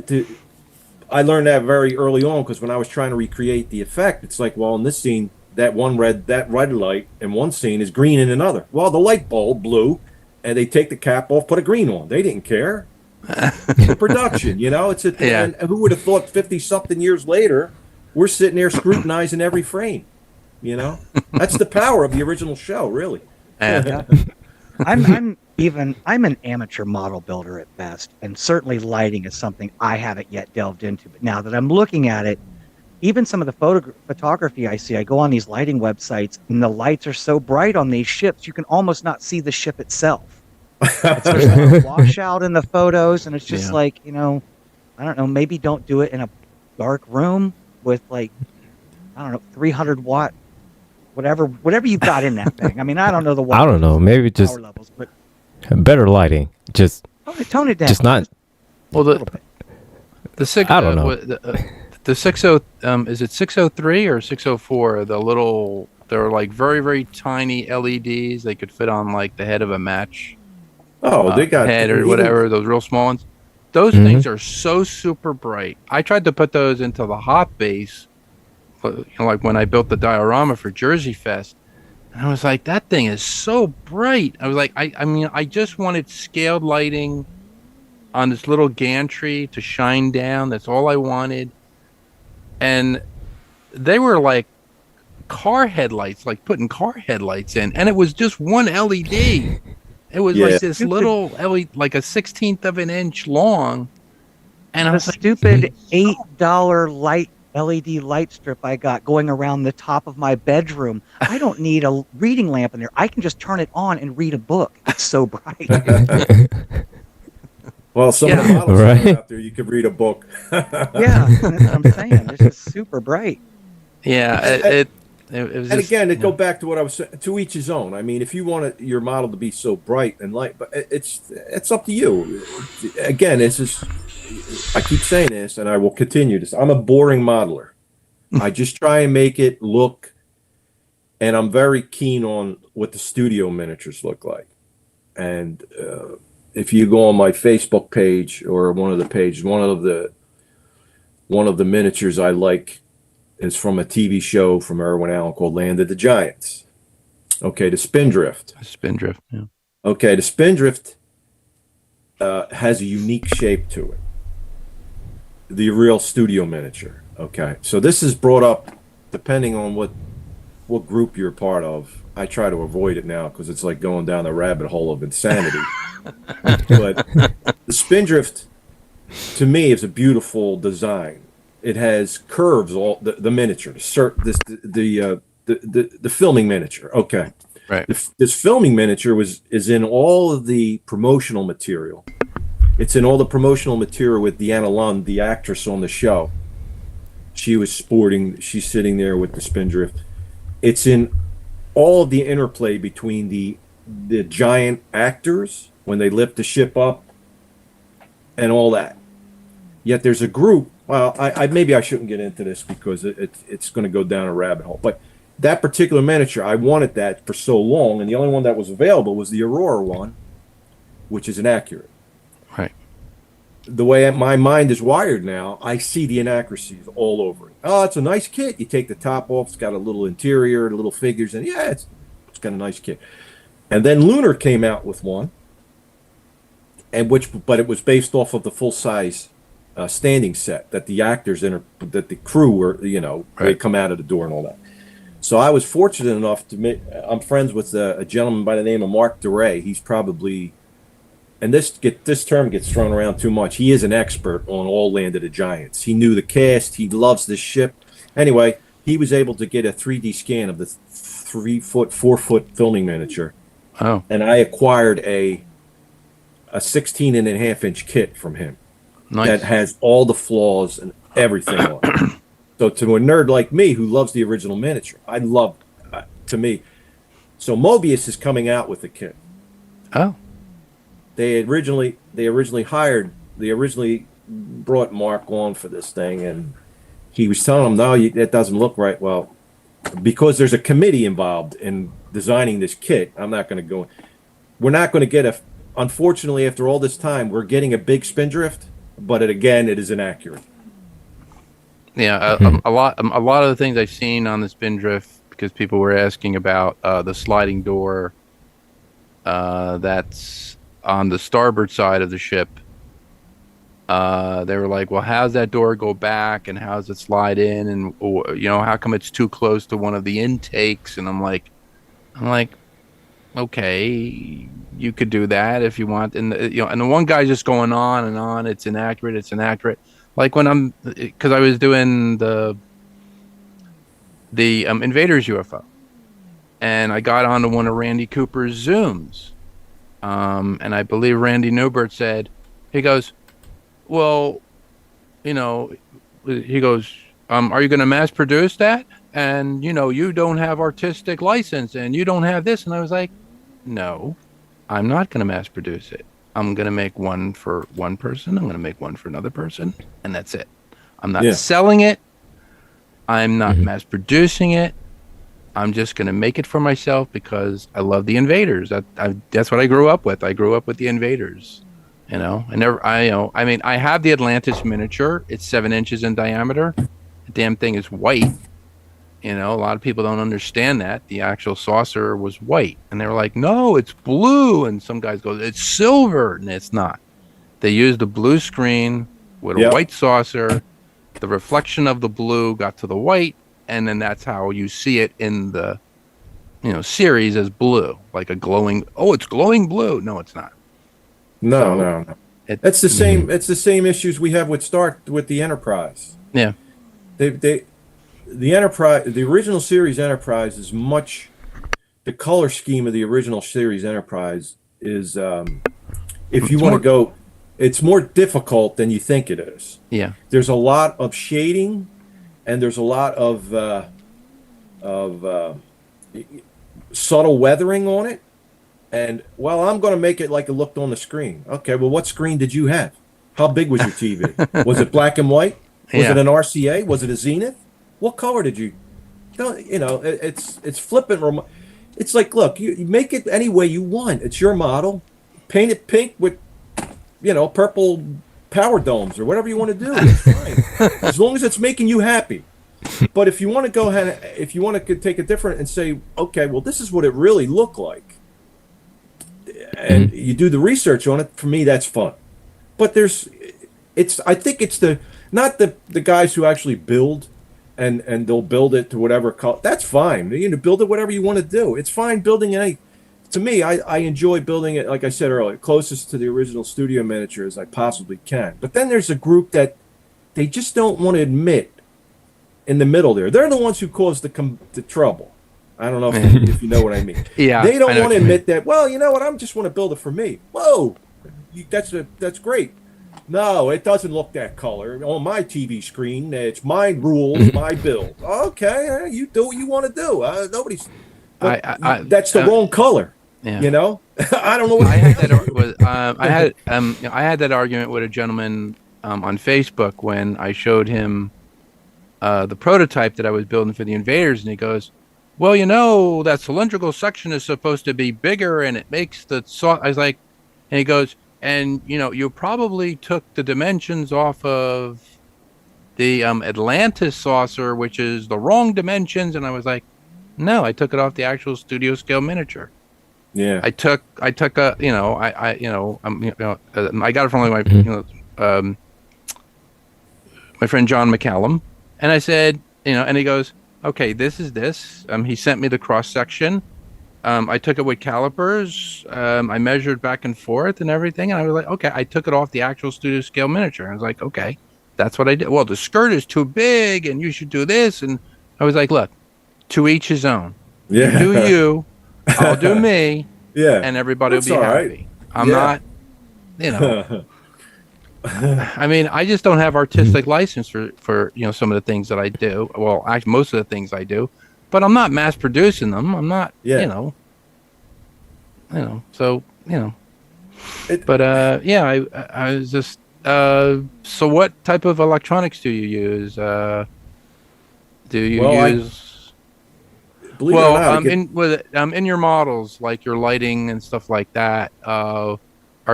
Speaker 4: I learned that very early on, because when I was trying to recreate the effect, it's like, well, in this scene, that red light in one scene is green in another. Well, the light bulb blew, and they take the cap off, put a green on. They didn't care. The production, it's and who would have thought 50-something years later, we're sitting there scrutinizing every frame. That's the power of the original show, really.
Speaker 1: I'm an amateur model builder at best, and certainly lighting is something I haven't yet delved into. But now that I'm looking at it, even some of the photography I see, I go on these lighting websites, and the lights are so bright on these ships, you can almost not see the ship itself. There's like a washout in the photos, and it's just like, I don't know, maybe don't do it in a dark room with 300 watt, whatever you got in that thing. I mean, I don't know the watt.
Speaker 3: I don't know, maybe just
Speaker 1: levels, but
Speaker 3: better lighting. Just
Speaker 1: tone it down.
Speaker 3: Just not.
Speaker 2: Well, the six.
Speaker 3: I don't know.
Speaker 2: The 60 is it 603 or 604? They're like very, very tiny LEDs. They could fit on like the head of a match.
Speaker 4: Oh, they got
Speaker 2: head or whatever. Those real small ones. Those things are so super bright. I tried to put those into the hot base, like when I built the diorama for Jersey Fest, and I was like, that thing is so bright. I was like, I mean, I just wanted scaled lighting on this little gantry to shine down. That's all I wanted. And they were like car headlights, like putting car headlights in, and it was just one LED. It was like this little LED, like a 16th of an inch long. And I was like,
Speaker 1: stupid $8 LED light strip I got going around the top of my bedroom. I don't need a reading lamp in there. I can just turn it on and read a book. It's so bright.
Speaker 4: Well, some of the models out there, you could read a book.
Speaker 1: Yeah, that's what I'm saying. It's just super bright.
Speaker 2: Yeah, it was.
Speaker 4: And again, it go back to what I was saying. To each his own. I mean, if you want your model to be so bright and light, but it's up to you. Again, it's just. I keep saying this, and I will continue this. I'm a boring modeler. I just try and make it look, and I'm very keen on what the studio miniatures look like. And if you go on my Facebook page or one of the pages, one of the miniatures I like is from a TV show from Irwin Allen called Land of the Giants. Okay, the Spindrift.
Speaker 2: Spindrift, yeah.
Speaker 4: Okay, the Spindrift has a unique shape to it. The real studio miniature. Okay, so this is brought up depending on what group you're part of. I try to avoid it now because it's like going down the rabbit hole of insanity. But the Spindrift, to me, is a beautiful design. It has curves, all the miniature, the filming miniature. Okay,
Speaker 2: right.
Speaker 4: This filming miniature is in all of the promotional material. It's in all the promotional material with Deanna Lund, the actress on the show. She's sitting there with the Spindrift. It's in all of the interplay between the giant actors when they lift the ship up and all that. Yet there's a group. Well, maybe I shouldn't get into this because it's going to go down a rabbit hole. But that particular miniature, I wanted that for so long, and the only one that was available was the Aurora one, which is inaccurate.
Speaker 2: Right.
Speaker 4: The way my mind is wired now, I see the inaccuracies all over it. Oh, it's a nice kit. You take the top off. It's got a little interior, little figures, and yeah, it's got a nice kit. And then Lunar came out with one, but it was based off of the full size standing set that the actors that the crew were, they come out of the door and all that. So I was fortunate enough I'm friends with a gentleman by the name of Mark DeRay. He's probably, and this term gets thrown around too much. He is an expert on all Land of the Giants. He knew the cast. He loves this ship. Anyway, he was able to get a 3D scan of the 3-foot, 4-foot filming miniature.
Speaker 2: Oh.
Speaker 4: And I acquired a 16.5-inch kit from him.
Speaker 2: Nice.
Speaker 4: That has all the flaws and everything on it. So to a nerd like me who loves the original miniature, I love, to me. So Mobius is coming out with the kit.
Speaker 2: Oh.
Speaker 4: They originally brought Mark on for this thing, and he was telling them, no, that doesn't look right. Well, because there's a committee involved in designing this kit, I'm not going to go. We're not going to get unfortunately, after all this time, we're getting a big spindrift, but it is inaccurate.
Speaker 2: Yeah, a lot of the things I've seen on the spindrift, because people were asking about the sliding door that's on the starboard side of the ship. They were like, well, how's that door go back, and how's it slide in, and how come it's too close to one of the intakes? And I'm like, okay, you could do that if you want. And and the one guy's just going on and on. It's inaccurate. Like when because I was doing the Invaders UFO, and I got onto one of Randy Cooper's Zooms, and I believe Randy Newbert said, he goes, well, he goes, are you going to mass produce that? And, you don't have artistic license, and you don't have this. And I was like, no, I'm not going to mass produce it. I'm going to make one for one person. I'm going to make one for another person. And that's it. I'm not selling it. I'm not mass producing it. I'm just going to make it for myself because I love the Invaders. That's what I grew up with. I grew up with the Invaders. I have the Atlantis miniature. It's 7 inches in diameter. The damn thing is white. A lot of people don't understand that. The actual saucer was white. And they were like, no, it's blue. And some guys go, it's silver. And it's not. They used a blue screen with a white saucer. The reflection of the blue got to the white. And then that's how you see it in the, series as blue. Like a glowing, it's glowing blue. No, it's not.
Speaker 4: No. That's the same. It's the same issues we have with the Enterprise.
Speaker 2: Yeah.
Speaker 4: The Enterprise, the original series Enterprise is much. The color scheme of the original series Enterprise is, if you want to go, it's more difficult than you think it is.
Speaker 2: Yeah.
Speaker 4: There's a lot of shading, and there's a lot of subtle weathering on it. And, I'm going to make it like it looked on the screen. Okay, well, what screen did you have? How big was your TV? Was it black and white? Was it an RCA? Was it a Zenith? What color did you? It's flippant. It's like, look, you make it any way you want. It's your model. Paint it pink with, purple power domes or whatever you want to do. It's fine. As long as it's making you happy. But if you want to go ahead, if you want to take a different and say, okay, well, this is what it really looked like. And you do the research on it, for me, that's fun. But I think it's not the guys who actually build and they'll build it to whatever color. That's fine. Build it whatever you want to do. It's fine building any. To me, I enjoy building it, like I said earlier, closest to the original studio miniature as I possibly can. But then there's a group that they just don't want to admit in the middle there. They're the ones who cause the trouble. I don't know if you know what I mean.
Speaker 2: Yeah,
Speaker 4: they don't want to admit that. Well, you know what? I just want to build it for me. Whoa, that's great. No, it doesn't look that color on my TV screen. It's my rules, my build. Okay, you do what you want to do. Nobody's. That's the wrong color.
Speaker 2: Yeah.
Speaker 4: I don't know what
Speaker 2: I had. I had that argument with a gentleman on Facebook when I showed him the prototype that I was building for the Invaders, and he goes, well, that cylindrical section is supposed to be bigger, and it makes the I was like, and he goes, and you probably took the dimensions off of the Atlantis saucer, which is the wrong dimensions. And I was like, no, I took it off the actual studio scale miniature.
Speaker 4: Yeah,
Speaker 2: I took I got it from my friend John McCallum, and I said, and he goes, okay, this is this. He sent me the cross section. I took it with calipers. I measured back and forth and everything. And I was like, okay, I took it off the actual studio scale miniature. I was like, okay, that's what I did. Well, the skirt is too big and you should do this. And I was like, look, to each his own.
Speaker 4: Yeah.
Speaker 2: You do you, I'll do me.
Speaker 4: Yeah.
Speaker 2: And everybody
Speaker 4: That's
Speaker 2: will be
Speaker 4: all
Speaker 2: happy.
Speaker 4: right.
Speaker 2: I'm not, I mean, I just don't have artistic license for some of the things that I do. Well, actually, most of the things I do, but I'm not mass producing them. I'm not,
Speaker 4: Yeah.
Speaker 2: So
Speaker 4: It,
Speaker 2: but yeah, I was just so what type of electronics do you use? Do you
Speaker 4: well,
Speaker 2: use?
Speaker 4: believe it or
Speaker 2: Well,
Speaker 4: not, I get,
Speaker 2: in your models, like your lighting and stuff like that, are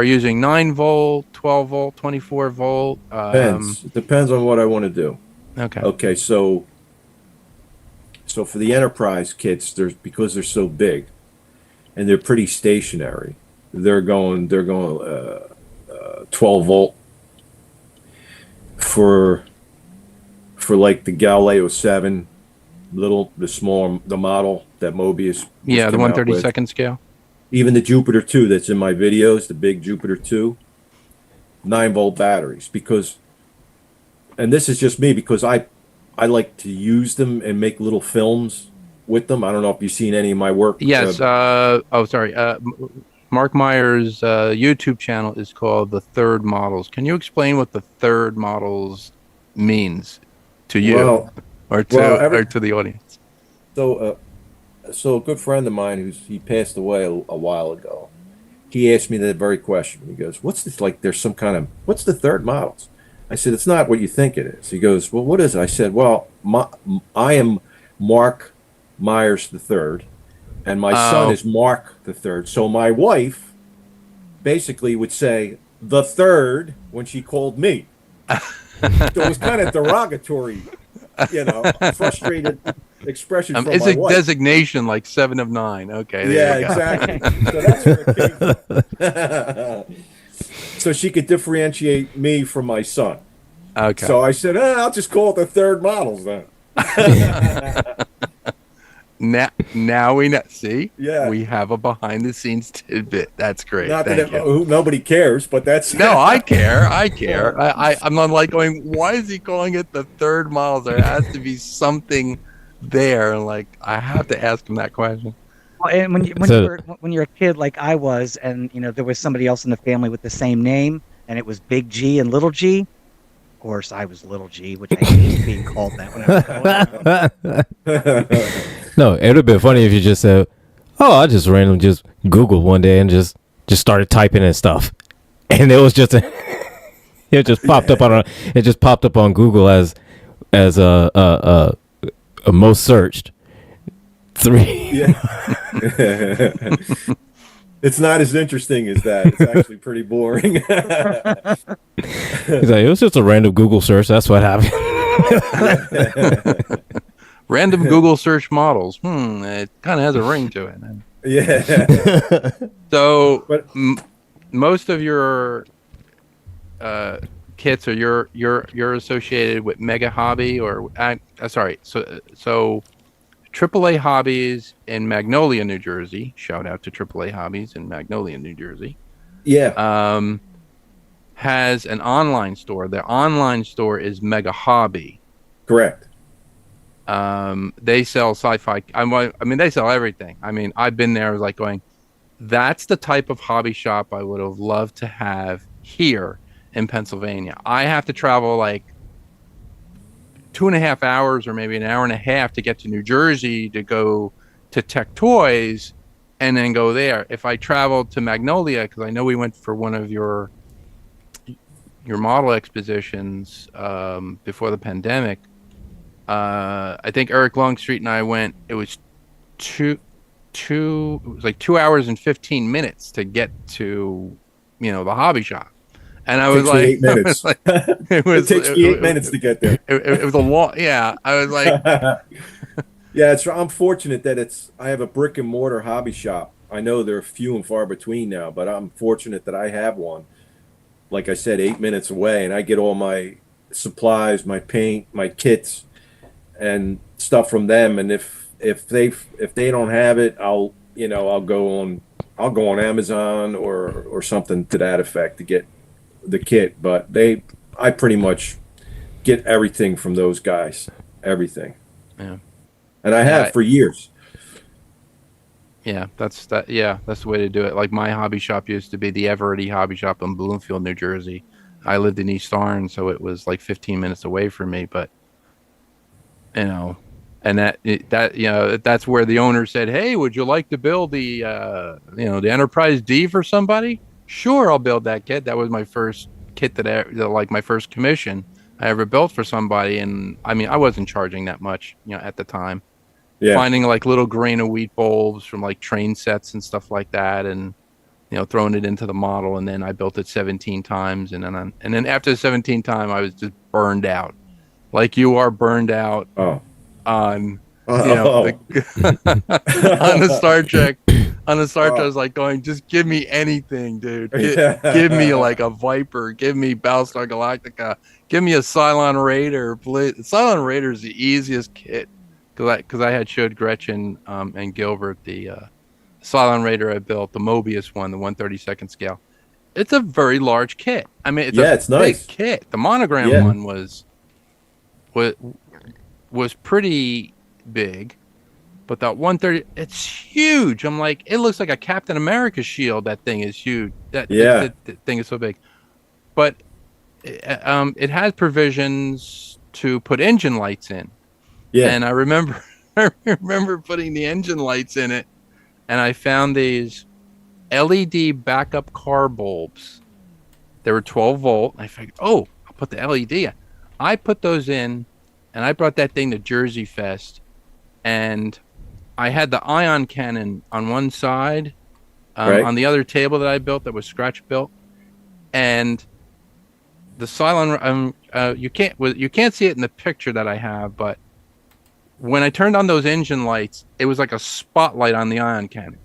Speaker 2: you using 9 volt, 12 volt, 24 volt?
Speaker 4: depends. It depends on what I want to do.
Speaker 2: Okay.
Speaker 4: Okay, so for the enterprise kits, there's because they're so big and they're pretty stationary. They're going 12 volt for like the Galileo 7, the model that Mobius
Speaker 2: Yeah, the
Speaker 4: came out
Speaker 2: 1/32 scale.
Speaker 4: even the Jupiter 2 that's in my videos, the big Jupiter 2, 9 volt batteries. Because, and this is just me because I like to use them and make little films with them. I don't know if you've seen any of my work.
Speaker 2: Yes. Oh, sorry. Mark Meyers' YouTube channel is called The Third Models. Can you explain what the third models means to you
Speaker 4: Well,
Speaker 2: or
Speaker 4: well,
Speaker 2: to the audience?
Speaker 4: so so a good friend of mine he passed away a while ago. He asked me that very question. He goes, "What's this like? There's some kind of what's the third models?" I said, "It's not what you think it is." He goes, "Well, what is it?" I said, "Well, I am Mark Myers the third, and my son
Speaker 2: Oh,
Speaker 4: is Mark the third. So my wife basically would say the third when she called me. So it was kind of derogatory, frustrated expression from
Speaker 2: it's
Speaker 4: my
Speaker 2: a
Speaker 4: wife.
Speaker 2: designation like 7 of 9. Okay,
Speaker 4: Yeah,
Speaker 2: there you go.
Speaker 4: exactly. So that's where it came from. So she could differentiate me from my son.
Speaker 2: Okay.
Speaker 4: So I said, I'll just call it the third models then.
Speaker 2: Now we know. See,
Speaker 4: Yeah.
Speaker 2: we have a behind the scenes tidbit. That's great.
Speaker 4: Not
Speaker 2: Thank
Speaker 4: that
Speaker 2: you.
Speaker 4: nobody cares, but that's
Speaker 2: No, I care. I care. I'm not like going, why is he calling it the third models? There has to be something there. Like, I have to ask him that question.
Speaker 1: Well, and
Speaker 3: So
Speaker 1: when you're a kid like I was, and there was somebody else in the family with the same name, and it was Big G and Little G. Of course, I was Little G, which I hate being called that when I was growing up.
Speaker 3: no, it would have been funny if you just said, "Oh, I just randomly just Googled one day and just started typing in stuff," and it was just it just popped up on Google as a most searched 3.
Speaker 4: Yeah. It's not as interesting as that. It's actually pretty boring.
Speaker 3: He's like, it was just a random Google search. That's what happened.
Speaker 2: Random Google search models. It kind of has a ring to it.
Speaker 4: Yeah.
Speaker 2: So
Speaker 4: But
Speaker 2: most of your kits are you're associated with Mega Hobby or sorry. So AAA Hobbies in Magnolia, New Jersey. Shout out to AAA Hobbies in Magnolia, New Jersey.
Speaker 4: yeah,
Speaker 2: Has an online store. Their online store is Mega Hobby.
Speaker 4: correct.
Speaker 2: They sell sci-fi. I mean, they sell everything. I mean, I've been there, like going, that's the type of hobby shop I would have loved to have here in Pennsylvania. I have to travel like 2.5 hours or maybe an hour and a half to get to New Jersey to go to Tech Toys and then go there. If I traveled to Magnolia, because I know we went for one of your model expositions before the pandemic. I think Eric Longstreet and I went. It was it was like 2 hours and 15 minutes to get to the hobby shop. And I was like,
Speaker 4: 8 minutes.
Speaker 2: it
Speaker 4: takes me 8 minutes to get there.
Speaker 2: It was a long, yeah. I was like,
Speaker 4: Yeah, I'm fortunate that I have a brick and mortar hobby shop. I know they're few and far between now, but I'm fortunate that I have one. Like I said, 8 minutes away, and I get all my supplies, my paint, my kits, and stuff from them. And if they don't have it, I'll go on Amazon or something to that effect to get the kit. But I pretty much get everything from those guys, everything.
Speaker 2: yeah.
Speaker 4: And I have for years.
Speaker 2: Yeah, that's the way to do it. Like my hobby shop used to be the Eveready Hobby Shop in Bloomfield, New Jersey. I lived in East Orange, so it was like 15 minutes away from me. But you know, and that's where the owner said, "Hey, would you like to build the the Enterprise D for somebody?" Sure, I'll build that kit. That was my first kit like my first commission I ever built for somebody, and I mean, I wasn't charging that much, at the time.
Speaker 4: Yeah.
Speaker 2: Finding like little grain of wheat bulbs from like train sets and stuff like that, and throwing it into the model, and then I built it 17 times, and then after the 17th time, I was just burned out, like you are burned out on
Speaker 4: Oh.
Speaker 2: on the Star Trek. On the Star Trek, I was like going, just give me anything, dude. Give me like a Viper, give me Battlestar Galactica, give me a Cylon Raider. Cylon Raider is the easiest kit because I had showed Gretchen and Gilbert the Cylon Raider I built, the Mobius one, the 1/32 scale. It's a very large kit. I mean, it's big
Speaker 4: nice
Speaker 2: kit. The monogram one was pretty big, but that 130, it's huge. I'm like, it looks like a Captain America shield. That thing is huge. That thing is so big, but it has provisions to put engine lights in. Yeah, and I remember putting the engine lights in it, and I found these LED backup car bulbs. They were 12 volt. I figured, I'll put the LED in. I put those in, and I brought that thing to Jersey Fest, and I had the ion cannon on one side, on the other table that I built that was scratch built, and the Cylon. You can't see it in the picture that I have, but when I turned on those engine lights, it was like a spotlight on the ion cannon.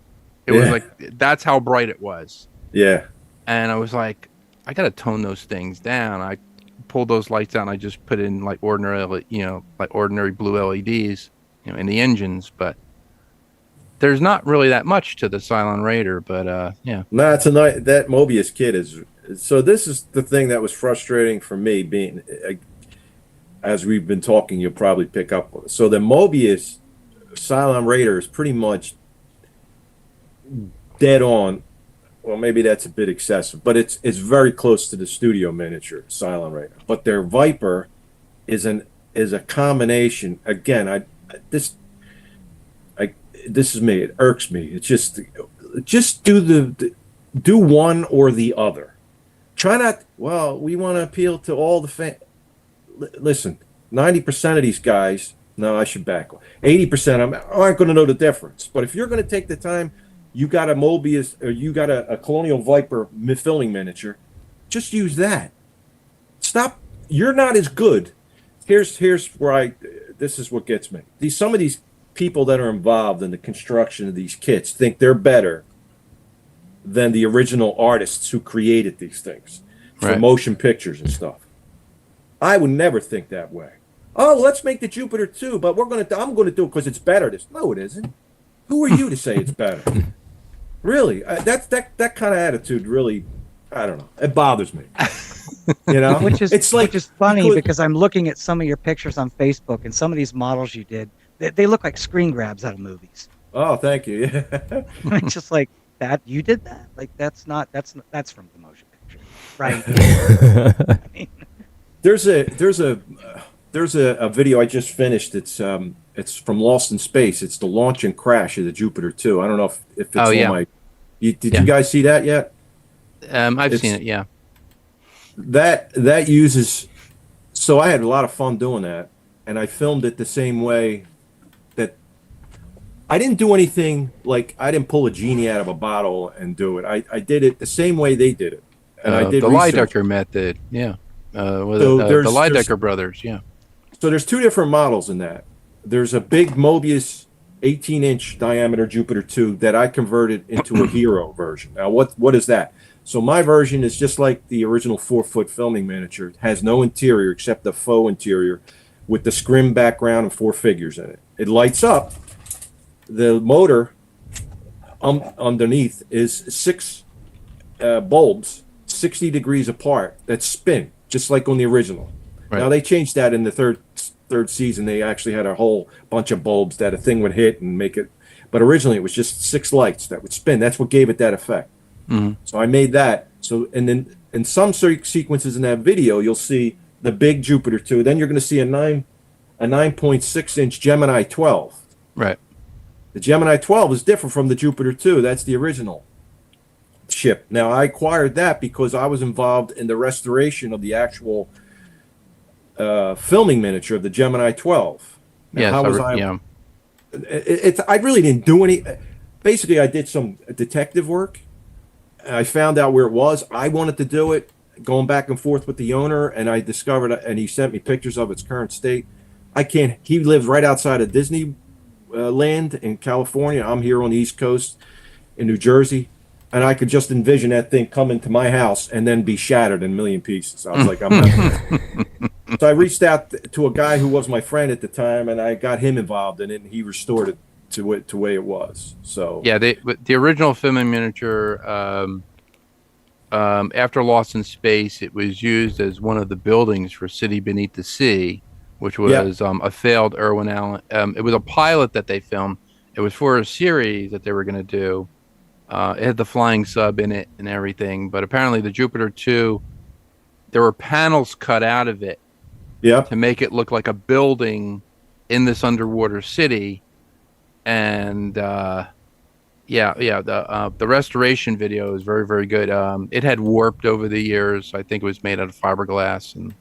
Speaker 2: It was like, that's how bright it was.
Speaker 4: Yeah.
Speaker 2: And I was like, I got to tone those things down. I pulled those lights out and I just put in like ordinary, like ordinary blue LEDs, in the engines. But there's not really that much to the Cylon Raider, but yeah.
Speaker 4: No, tonight that Mobius kit is. So this is the thing that was frustrating for me being, as we've been talking, you'll probably pick up on it. So the Mobius Cylon Raider is pretty much dead on. Well, maybe that's a bit excessive, but it's very close to the studio miniature Cylon Raider. But their Viper is a combination. Again, this is me. It irks me. It's just do one or the other. Try not. Well, we want to appeal to all the fans. Listen, 90% of these guys. No, I should back. 80% aren't going to know the difference. But if you're going to take the time, you got a Mobius or you got a Colonial Viper filling miniature, just use that. Stop. You're not as good. Here's where this is what gets me. Some of these people that are involved in the construction of these kits think they're better than the original artists who created these things for motion pictures and stuff. I would never think that way. Oh, let's make the Jupiter 2, but I'm going to do it because it's better. No, it isn't. Who are you to say it's better? Really, that kind of attitude really, I don't know. It bothers me.
Speaker 1: Which is funny because I'm looking at some of your pictures on Facebook and some of these models you did. They look like screen grabs out of movies.
Speaker 4: Oh, thank you. Yeah.
Speaker 1: It's just like that. You did that. Like that's from the motion picture, right? I mean,
Speaker 4: there's a video I just finished. It's from Lost in Space. It's the launch and crash of the Jupiter 2. I don't know if it's on my. Did you guys see that yet?
Speaker 2: I've seen it. Yeah.
Speaker 4: That uses. So I had a lot of fun doing that, and I filmed it the same way. That I didn't do anything like I didn't pull a genie out of a bottle and do it. I did it the same way they did it, and I did
Speaker 2: the
Speaker 4: research.
Speaker 2: Lydecker method. Yeah. The Lydecker brothers. Yeah.
Speaker 4: So there's two different models in that. There's a big Mobius 18-inch diameter Jupiter 2 that I converted into a Hero version. Now, what is that? So my version is just like the original 4-foot filming miniature. It has no interior except the faux interior with the scrim background and 4 figures in it. It lights up. The motor underneath is 6 bulbs, 60 degrees apart, that spin, just like on the original. Right. Now, they changed that in the third season. They actually had a whole bunch of bulbs that a thing would hit and make it. But originally, it was just 6 lights that would spin. That's what gave it that effect. Mm-hmm. So I made that. So and in some sequences in that video, you'll see the big Jupiter 2. Then you're going to see a 9.6-inch Gemini 12.
Speaker 2: Right.
Speaker 4: The Gemini 12 is different from the Jupiter 2. That's the original ship. Now, I acquired that because I was involved in the restoration of the actual filming miniature of the Gemini 12. Now,
Speaker 2: Yes,
Speaker 4: how was
Speaker 2: yeah.
Speaker 4: I really didn't do any. Basically, I did some detective work. I found out where it was. I wanted to do it, going back and forth with the owner, and I discovered, and he sent me pictures of its current state. He lives right outside of Disney land in California. I'm here on the East Coast in New Jersey, and I could just envision that thing coming to my house and then be shattered in a million pieces. I was like, I'm not. So I reached out to a guy who was my friend at the time, and I got him involved in it, and he restored it to the way it was. So
Speaker 2: yeah, the original filming miniature, after Lost in Space, it was used as one of the buildings for City Beneath the Sea, which was a failed Irwin Allen. It was a pilot that they filmed. It was for a series that they were going to do. It had the flying sub in it and everything, but apparently the Jupiter 2, there were panels cut out of it to make it look like a building in this underwater city. And the restoration video is very, very good. It had warped over the years. I think it was made out of fiberglass, and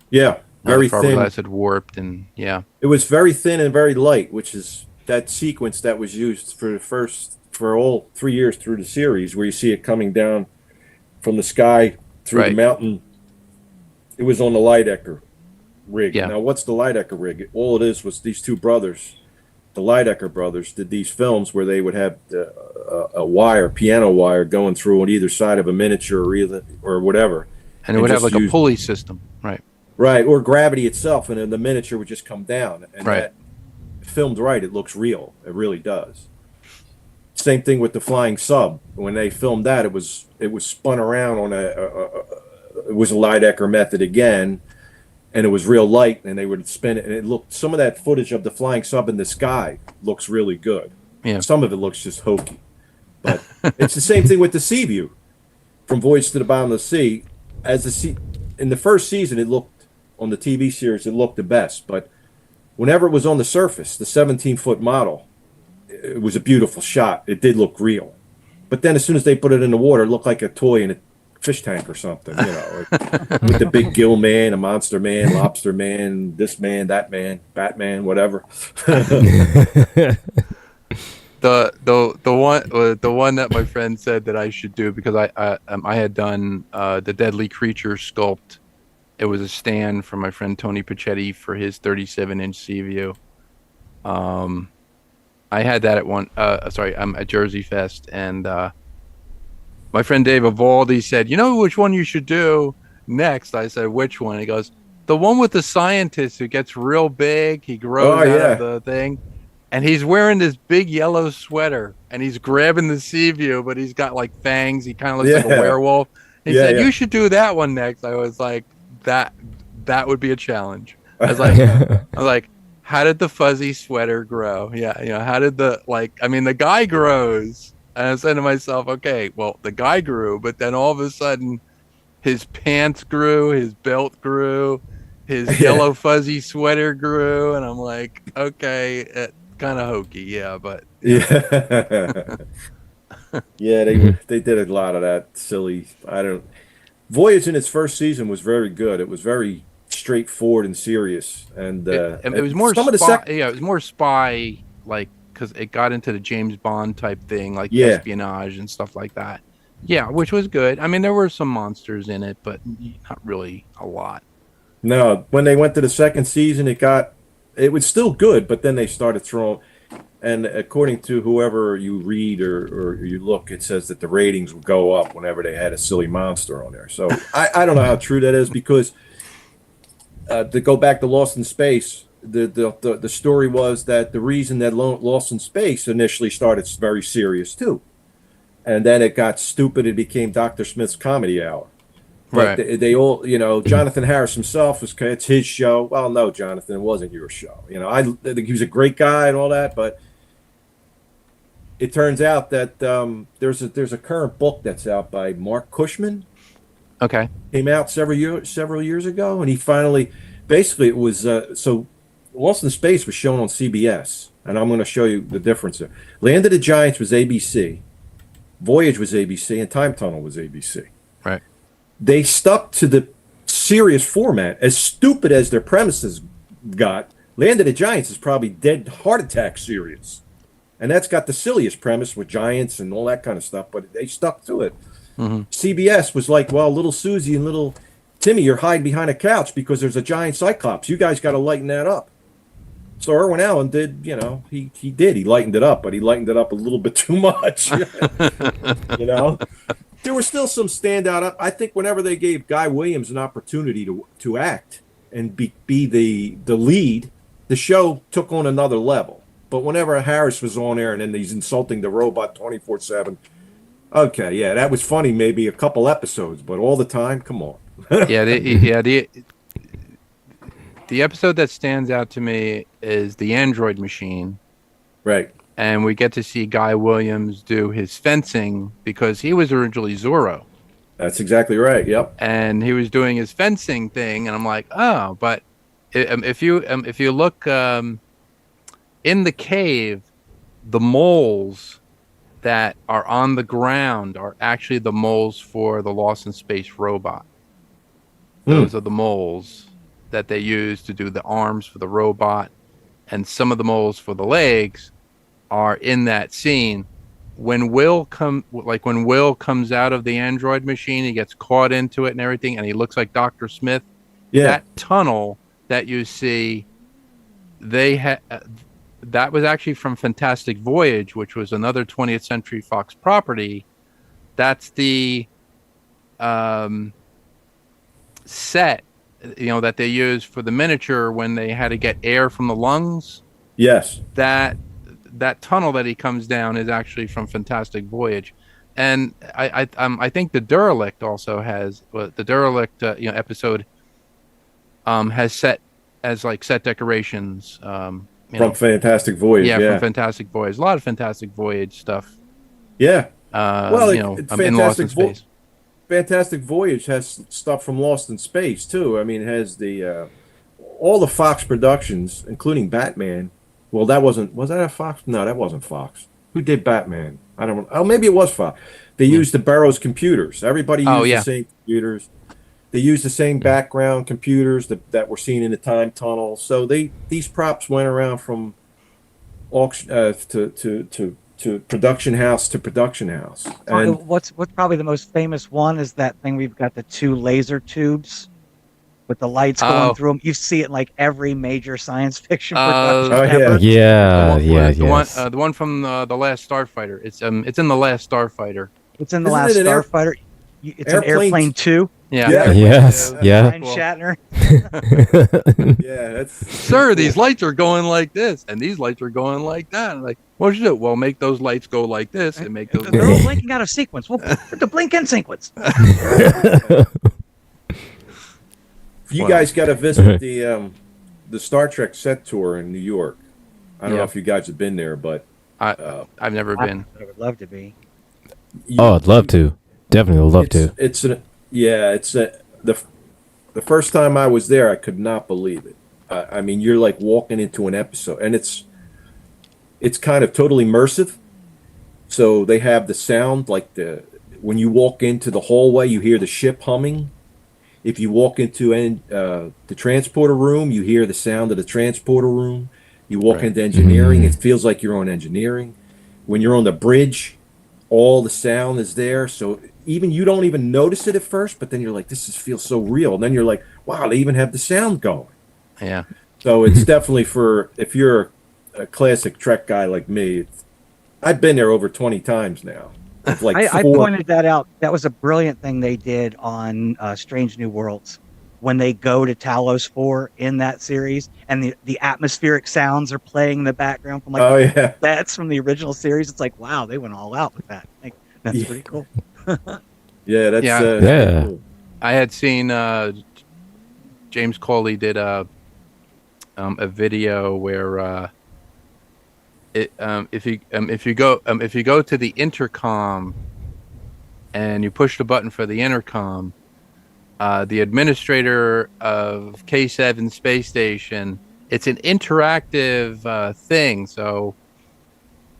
Speaker 4: very thin.
Speaker 2: Fiberglass had warped, and
Speaker 4: it was very thin and very light, which is that sequence that was used for all 3 years through the series, where you see it coming down from the sky through the mountain. It was on the Lydecker rig. Now, what's the Lydecker rig? All it is was these two brothers. The Lydecker brothers did these films where they would have a piano wire going through on either side of a miniature or whatever.
Speaker 2: And it would have like a pulley system,
Speaker 4: right, or gravity itself, and then the miniature would just come down. And that filmed right, it looks real. It really does. Same thing with the flying sub. When they filmed that, it was spun around on it was a Lydecker method again. And it was real light, and they would spin it, and it looked. Some of that footage of the flying sub in the sky looks really good.
Speaker 2: Yeah.
Speaker 4: Some of it looks just hokey, but it's the same thing with the sea view from Voyage to the Bottom of the Sea. In the first season, it looked on the TV series, it looked the best. But whenever it was on the surface, the 17-foot model, it was a beautiful shot. It did look real. But then as soon as they put it in the water, it looked like a toy in a fish tank or something, with the big gill man, a monster man, lobster man, this man, that man, Batman, whatever.
Speaker 2: the one that my friend said that I should do, because I had done the Deadly Creature sculpt. It was a stand for my friend Tony Pacetti for his 37-inch Seaview. I had that at Jersey Fest, and my friend Dave Evaldi said, "You know which one you should do next?" I said, "Which one?" He goes, "The one with the scientist who gets real big. He grows out of the thing, and he's wearing this big yellow sweater, and he's grabbing the Seaview, but he's got like fangs. He kind of looks like a werewolf." He said, "You should do that one next." I was like, "That would be a challenge." I was like, "How did the fuzzy sweater grow?" Yeah, how did the guy grows. And I said to myself, okay, well, the guy grew, but then all of a sudden his pants grew, his belt grew, his yellow fuzzy sweater grew. And I'm like, okay, kind of hokey. But.
Speaker 4: They did a lot of that silly. Voyage in its first season was very good. It was very straightforward and serious. And
Speaker 2: it was more spy. It was more spy, because it got into the James Bond type thing, like espionage and stuff like that. Yeah, which was good. I mean, there were some monsters in it, but not really a lot.
Speaker 4: No, when they went to the second season, it was still good, but then they started throwing, and according to whoever you read or you look, it says that the ratings would go up whenever they had a silly monster on there. So I don't know how true that is, because to go back to Lost in Space, the story was that the reason that Lost in Space initially started very serious too, and then it got stupid. It became Dr. Smith's Comedy Hour. But they all, Jonathan Harris himself it's his show. Well, no, Jonathan, it wasn't your show. I think he was a great guy and all that, but it turns out that there's a current book that's out by Mark Cushman.
Speaker 2: Okay.
Speaker 4: Came out several years ago, and he finally, basically, it was so Lost in Space was shown on CBS, and I'm going to show you the difference there. Land of the Giants was ABC, Voyage was ABC, and Time Tunnel was ABC.
Speaker 2: Right.
Speaker 4: They stuck to the serious format. As stupid as their premises got, Land of the Giants is probably dead heart attack serious. And that's got the silliest premise with giants and all that kind of stuff, but they stuck to it.
Speaker 2: Mm-hmm.
Speaker 4: CBS was like, well, little Susie and little Timmy, you're hiding behind a couch because there's a giant cyclops. You guys got to lighten that up. So Irwin Allen did, he did. He lightened it up, but he lightened it up a little bit too much. There were still some standout. I think whenever they gave Guy Williams an opportunity to act and be the lead, the show took on another level. But whenever Harris was on there and then he's insulting the robot 24/7, okay, yeah, that was funny maybe a couple episodes, but all the time, come on.
Speaker 2: The episode that stands out to me is the Android Machine.
Speaker 4: Right.
Speaker 2: And we get to see Guy Williams do his fencing because he was originally Zorro.
Speaker 4: That's exactly right. Yep.
Speaker 2: And he was doing his fencing thing, and I'm like, oh, but if you look in the cave, the moles that are on the ground are actually the moles for the Lost in Space robot. Those are the moles that they use to do the arms for the robot, and some of the moles for the legs are in that scene. When Will comes out of the Android Machine, he gets caught into it and everything, and he looks like Dr. Smith.
Speaker 4: Yeah.
Speaker 2: That tunnel that you see, that was actually from Fantastic Voyage, which was another 20th Century Fox property. That's the set, that they used for the miniature when they had to get air from the lungs.
Speaker 4: Yes.
Speaker 2: That tunnel that he comes down is actually from Fantastic Voyage, and I think the Derelict also has the Derelict episode has set decorations
Speaker 4: from Fantastic Voyage.
Speaker 2: Yeah, from Fantastic Voyage. A lot of Fantastic Voyage stuff.
Speaker 4: Yeah.
Speaker 2: In Lost in Space.
Speaker 4: Fantastic Voyage has stuff from Lost in Space too. I mean, it has the all the Fox productions, including Batman. Well, was that a Fox? No, that wasn't Fox. Who did Batman? I don't know. Oh, maybe it was Fox. They used the Burroughs computers. Everybody used the same computers. They used the same background computers that were seen in the time tunnel. So these props went around from auction to production house to production house. And
Speaker 1: what's probably the most famous one is that thing we've got the two laser tubes with the lights going through them. You see it in like every major science fiction production ever.
Speaker 2: The one from the Last Starfighter. It's in the Last Starfighter.
Speaker 1: It's in the Last Starfighter. It's an Airplane 2.
Speaker 2: Yeah.
Speaker 3: Yes. Yeah.
Speaker 1: Ryan Shatner.
Speaker 4: Yeah. That's
Speaker 2: Sir, these lights are going like this, and these lights are going like that. I'm like, what should you do? Well, make those lights go like this, and make those.
Speaker 1: They're all blinking out of sequence. We'll put the blink in sequence.
Speaker 4: You guys got to visit the Star Trek set tour in New York. I don't know if you guys have been there, but
Speaker 2: I've never been.
Speaker 1: I would love to be.
Speaker 3: I'd love to. Definitely would love to.
Speaker 4: The first time I was there, I could not believe it. I mean, you're like walking into an episode, and it's kind of totally immersive. So they have the sound, like when you walk into the hallway, you hear the ship humming. If you walk into the transporter room, you hear the sound of the transporter room. You walk into engineering, it feels like you're on engineering. When you're on the bridge, all the sound is there. So even you don't even notice it at first, but then you're like, this feels so real. And then you're like, wow, they even have the sound going.
Speaker 2: Yeah.
Speaker 4: So it's definitely if you're a classic Trek guy like me, I've been there over 20 times now. Like
Speaker 1: I pointed that out. That was a brilliant thing they did on Strange New Worlds when they go to Talos 4 in that series, and the atmospheric sounds are playing in the background from that's from the original series. It's like, wow, they went all out with that. Like, that's pretty cool.
Speaker 4: Yeah, that's
Speaker 3: cool.
Speaker 2: I had seen James Cawley did a video where if you go to the intercom and you push the button for the intercom, the administrator of K7 space station. It's an interactive thing. So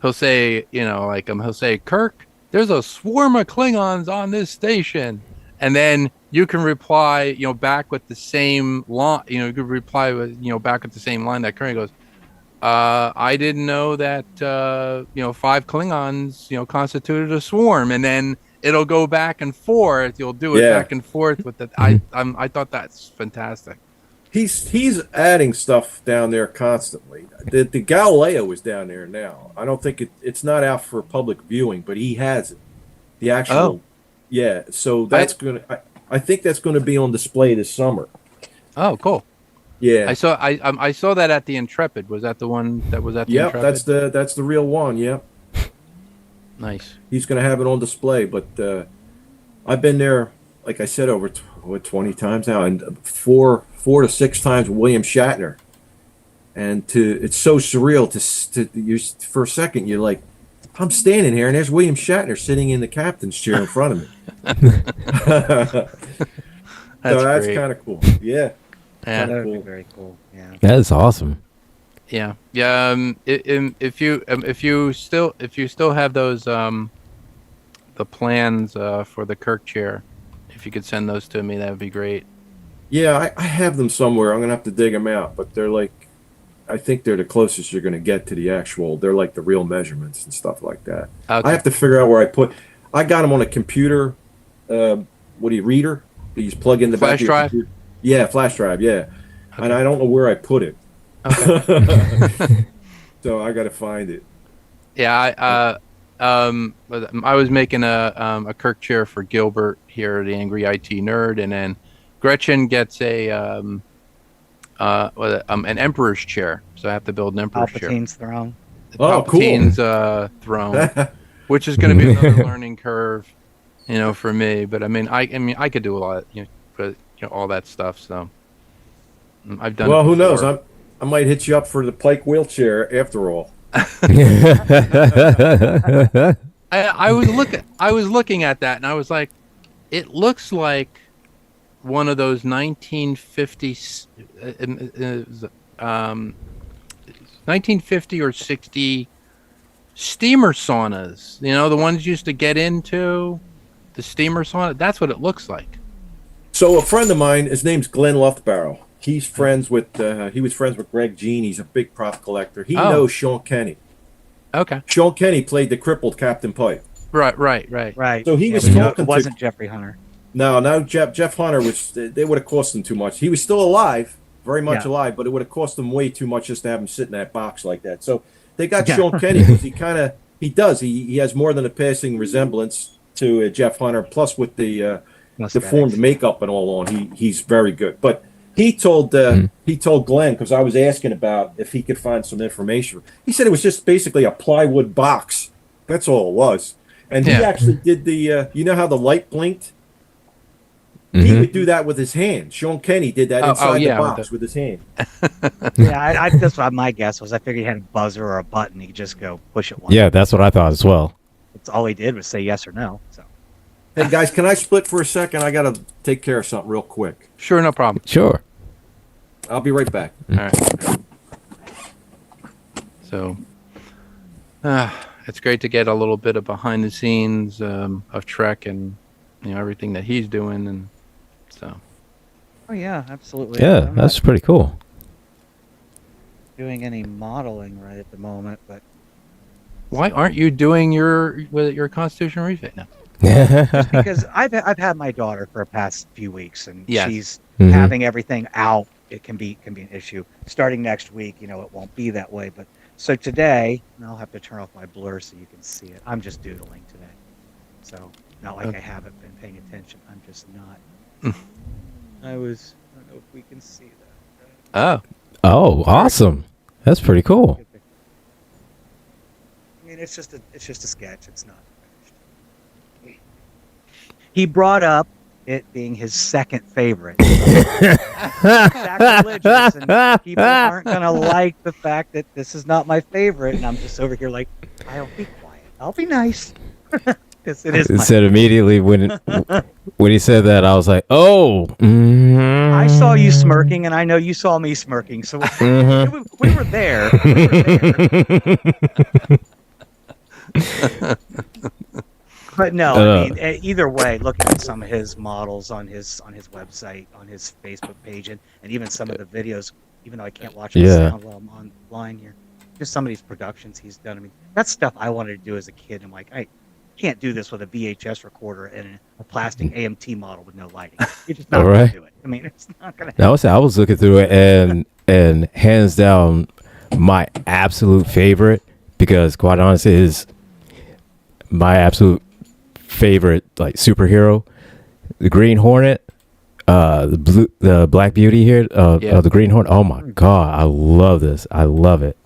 Speaker 2: he'll say, he'll say, Kirk, there's a swarm of Klingons on this station. And then you can reply, back with the same line, you could reply with, back with the same line that Kirk goes, I didn't know that, 5 Klingons, constituted a swarm. And then it'll go back and forth. You'll do it back and forth with it. I thought that's fantastic.
Speaker 4: He's adding stuff down there constantly. The Galileo is down there now. I don't think it's not out for public viewing, but he has it. The actual, So that's I think that's gonna be on display this summer.
Speaker 2: Oh, cool.
Speaker 4: Yeah,
Speaker 2: I saw that at the Intrepid. Was that the one that was at the Intrepid?
Speaker 4: that's the real one. Yep.
Speaker 2: Nice.
Speaker 4: He's gonna have it on display, but I've been there, like I said, over 20 times now, and four to six times with William Shatner, and it's so surreal to you for a second. You're like, I'm standing here, and there's William Shatner sitting in the captain's chair in front of me. That's kind of cool. Yeah.
Speaker 1: That would be very cool. Yeah.
Speaker 3: That is awesome.
Speaker 2: Yeah. If you still have those the plans for the Kirk chair, if you could send those to me, that would be great.
Speaker 4: Yeah, I have them somewhere. I'm gonna have to dig them out, but they're like, I think they're the closest you're gonna get to the actual. They're like the real measurements and stuff like that.
Speaker 2: Okay.
Speaker 4: I have to figure out where I put. I got them on a computer. Reader? You just plug in the
Speaker 2: flash drive.
Speaker 4: Yeah, flash drive. Yeah, and I don't know where I put it.
Speaker 2: Okay.
Speaker 4: So I got to find it.
Speaker 2: Yeah, I was making a Kirk chair for Gilbert here, the Angry IT Nerd, and then Gretchen gets an Emperor's chair, so I have to build an Emperor's chair.
Speaker 1: Palpatine's throne.
Speaker 2: Palpatine's throne, which is going to be another learning curve, for me. But I mean, I could do a lot, all that stuff. So I've done.
Speaker 4: Well,
Speaker 2: it
Speaker 4: who knows?
Speaker 2: before.
Speaker 4: I might hit you up for the Pike wheelchair after all.
Speaker 2: I was looking at that, and I was like, it looks like one of those 1950s, 1950 or 60 steamer saunas. The ones you used to get into, the steamer sauna. That's what it looks like.
Speaker 4: So a friend of mine, his name's Glenn Luftbarrow. He's friends with. He was friends with Greg Jean. He's a big prop collector. He knows Sean Kenny.
Speaker 2: Okay.
Speaker 4: Sean Kenny played the crippled Captain Pike.
Speaker 2: Right.
Speaker 4: So he was
Speaker 1: but
Speaker 4: talking.
Speaker 1: It wasn't Jeffrey Hunter.
Speaker 4: No, Jeff Hunter was. They would have cost him too much. He was still alive, very much alive, but it would have cost them way too much just to have him sit in that box like that. So they got Sean Kenny because he has more than a passing resemblance to Jeff Hunter. Plus with the deformed makeup and all on, he's very good. But he told Glenn, because I was asking about if he could find some information. He said it was just basically a plywood box. That's all it was. And he actually did the. You know how the light blinked? He would do that with his hand. Sean Kenny did that inside the box with his hand.
Speaker 1: Yeah, that's what my guess was. I figured he had a buzzer or a button. He could just go push it once.
Speaker 3: Yeah, that's what I thought as well.
Speaker 1: That's all he did was say yes or no. So,
Speaker 4: hey guys, can I split for a second? I gotta take care of something real quick.
Speaker 2: Sure, no problem.
Speaker 3: Sure.
Speaker 4: I'll be right back.
Speaker 2: All right. So, it's great to get a little bit of behind the scenes of Trek and everything that he's doing, and so.
Speaker 1: Oh yeah, absolutely.
Speaker 3: Yeah, that's pretty cool.
Speaker 1: Doing any modeling right at the moment, but
Speaker 2: why aren't you doing your Constitution refit now?
Speaker 1: just because I've had my daughter for the past few weeks, and she's having everything out. It can be an issue. Starting next week, it won't be that way. But so today, and I'll have to turn off my blur so you can see it. I'm just doodling today, so not like I haven't been paying attention. I'm just not. I don't know if we can see that.
Speaker 3: Oh, awesome! That's pretty cool.
Speaker 1: I mean, it's just a sketch. It's not finished. He brought up it being his second favorite. Sacrilegious, and people aren't gonna like the fact that this is not my favorite, and I'm just over here like, I'll be quiet. I'll be nice. It is.
Speaker 3: It said immediately when he said that, I was like, "Oh,
Speaker 1: I saw you smirking, and I know you saw me smirking. So we were there. But no, I mean, either way, looking at some of his models on his website, on his Facebook page, and even some of the videos, even though I can't watch the sound while I'm online here, just some of these productions he's done. I mean, that's stuff I wanted to do as a kid. I'm like, I can't do this with a VHS recorder and a plastic AMT model with no lighting. You're just not going to do it. I mean, it's not going to.
Speaker 3: I was looking through it, and hands down, my absolute favorite, because quite honestly, is my absolute favorite like superhero, the Green Hornet, the Black Beauty here, the Green Hornet. Oh my God, I love this. I love it.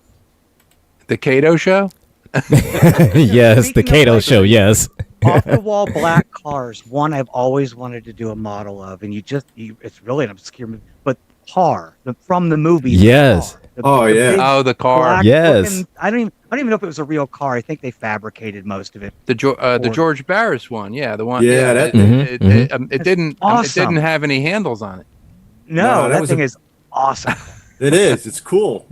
Speaker 2: The Kato show.
Speaker 3: Yes, the Kato show. Yes.
Speaker 1: Off the wall black cars. One I've always wanted to do a model of, and it's really an obscure movie, but Car from the movie.
Speaker 3: Yes.
Speaker 2: The car.
Speaker 3: Yes.
Speaker 1: I don't even know if it was a real car. I think they fabricated most of it.
Speaker 2: The George Barris one. Yeah, the one.
Speaker 4: Yeah,
Speaker 2: it didn't.
Speaker 1: Awesome.
Speaker 2: It didn't have any handles on it.
Speaker 1: No, that thing is awesome.
Speaker 4: It is. It's cool.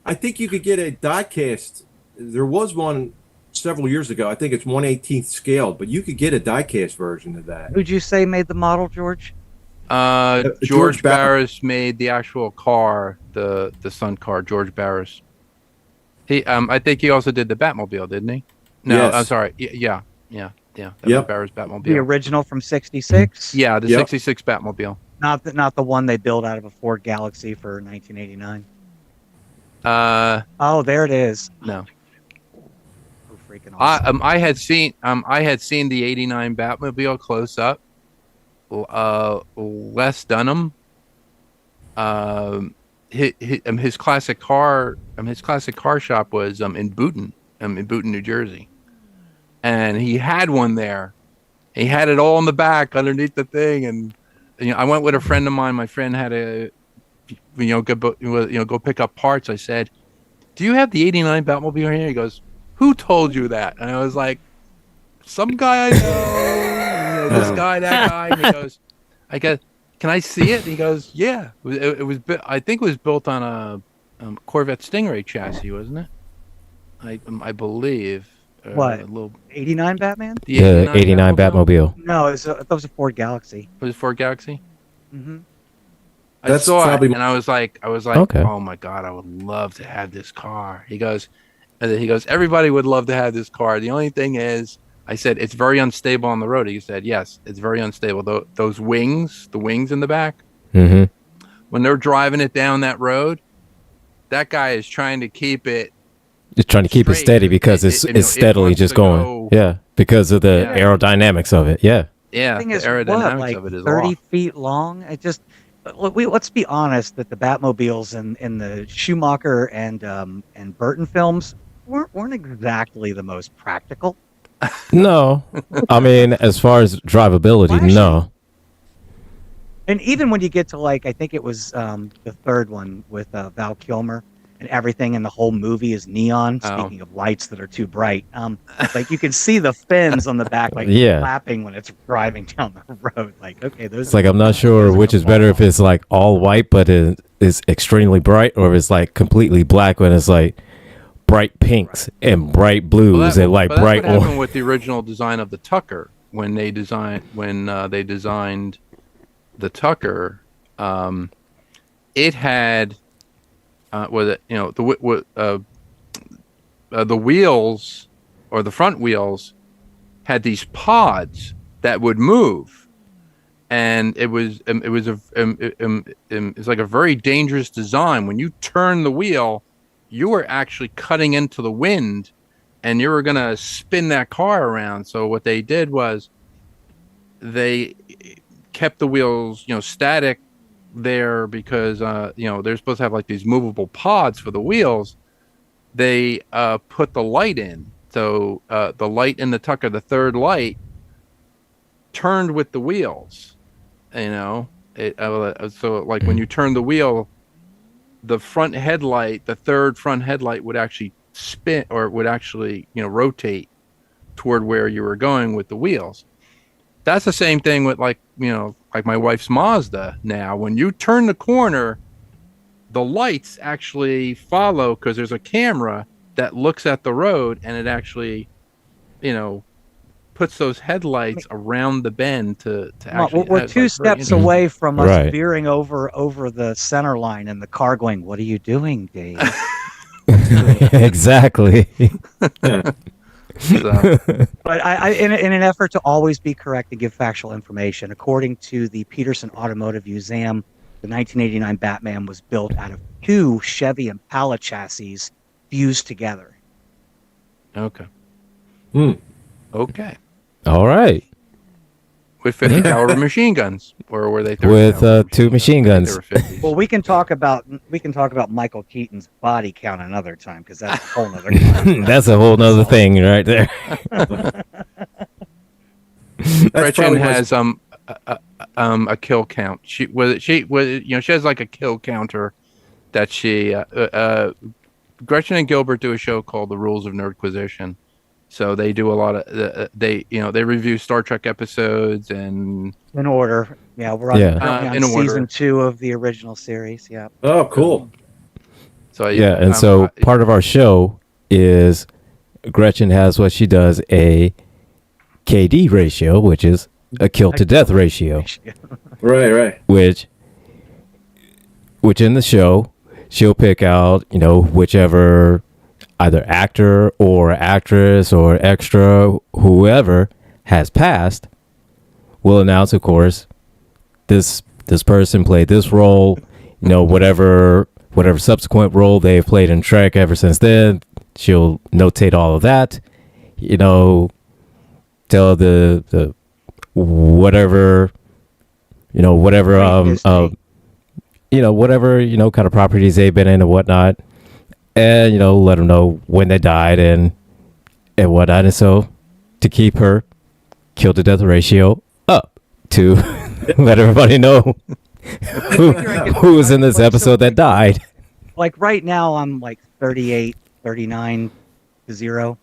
Speaker 4: I think you could get a diecast. There was one several years ago. I think it's 1/18th scaled, but you could get a diecast version of that.
Speaker 1: Who'd you say made the model, George?
Speaker 2: George Barris made the actual car, the Sun car. George Barris. I think he also did the Batmobile, didn't he? No,
Speaker 4: yes.
Speaker 2: I'm sorry. Yeah. That was Barris Batmobile.
Speaker 1: The original from '66.
Speaker 2: Yeah, the '66 Batmobile.
Speaker 1: Not the one they built out of a Ford Galaxy for 1989. Oh, there it is.
Speaker 2: No.
Speaker 1: Oh, freaking awesome.
Speaker 2: I had seen the '89 Batmobile close up. Les Dunham. His classic car shop was in Boonton, New Jersey, and he had one there. He had it all in the back underneath the thing, and I went with a friend of mine. My friend had go pick up parts. I said, "Do you have the '89 Batmobile here?" He goes, "Who told you that?" And I was like, "Some guy I know, this guy, that guy." And he goes, "I go, can I see it?" And he goes, "Yeah." It was I think it was built on a Corvette Stingray chassis, wasn't it? I believe.
Speaker 1: What? 89 Batman?
Speaker 3: The 89 Batmobile.
Speaker 1: No, that was a Ford Galaxy.
Speaker 2: Was it Ford Galaxy?
Speaker 1: Mm-hmm.
Speaker 2: I saw it, and I was like, okay. Oh my God, I would love to have this car. He goes, everybody would love to have this car. The only thing is, I said, it's very unstable on the road. He said, yes, it's very unstable. Those wings, the wings in the back, when they're driving it down that road, that guy is trying to keep it.
Speaker 3: Just trying to keep it steady because it's steadily just going. Yeah, because of the aerodynamics of it. Yeah.
Speaker 2: Yeah,
Speaker 1: the thing
Speaker 2: the
Speaker 1: is,
Speaker 2: aerodynamics of it is
Speaker 1: 30
Speaker 2: off.
Speaker 1: feet long. Let's be honest that the Batmobiles in the Schumacher and Burton films weren't exactly the most practical.
Speaker 3: No, I mean, as far as drivability, no.
Speaker 1: And even when you get to I think it was the third one with Val Kilmer, and everything in the whole movie is neon. Speaking of lights that are too bright, you can see the fins on the back, flapping when it's driving down the road. Okay, those.
Speaker 3: It's I'm not sure which is better, if it's all white but it is extremely bright, or if it's completely black when it's bright pinks and bright blues and bright orange.
Speaker 2: What happened with the original design of the Tucker when they designed the Tucker? It had. The wheels, or the front wheels, had these pods that would move, and it's like a very dangerous design. When you turn the wheel, you were actually cutting into the wind, and you were gonna spin that car around. So what they did was they kept the wheels, static there, because they're supposed to have these movable pods for the wheels. They put the light in, so the light in the Tucker, the third light, turned with the wheels. So when you turn the wheel, the third front headlight would actually spin, or would actually rotate toward where you were going with the wheels. That's the same thing with like my wife's Mazda now. When you turn the corner, the lights actually follow because there's a camera that looks at the road, and it actually, puts those headlights around the bend to actually.
Speaker 1: We're two steps away from us veering over the center line and the car going, "What are you doing, Dave?"
Speaker 3: Exactly.
Speaker 2: So.
Speaker 1: But I in an effort to always be correct and give factual information, according to the Peterson Automotive Museum, the 1989 Batman was built out of 2 Chevy Impala chassis fused together.
Speaker 2: Okay. Okay.
Speaker 3: All right.
Speaker 2: With 50 caliber machine guns, or were they 30
Speaker 3: with 2 machine guns?
Speaker 1: Well, we can talk about Michael Keaton's body count another time, because that's a whole nother
Speaker 3: that's a whole nother thing right there.
Speaker 2: Gretchen has a kill count. She has like a kill counter that she Gretchen and Gilbert do a show called The Rules of Nerdquisition. So they do a lot of they review Star Trek episodes and
Speaker 1: in order. Yeah, we're on season 2 of the original series. Yeah.
Speaker 4: Oh, cool.
Speaker 2: So
Speaker 3: so part of our show is Gretchen has what she does a KD ratio, which is a kill to death ratio.
Speaker 4: Right.
Speaker 3: Which in the show she'll pick out, whichever either actor or actress or extra, whoever has passed, will announce, of course, this person played this role, whatever subsequent role they've played in Trek ever since then. She'll notate all of that, tell the whatever kind of properties they've been in and whatnot. And, let them know when they died and whatnot. And so to keep her kill to death ratio up, to let everybody know who was in this episode that died.
Speaker 1: Like right now, I'm like 38, 39 to 0.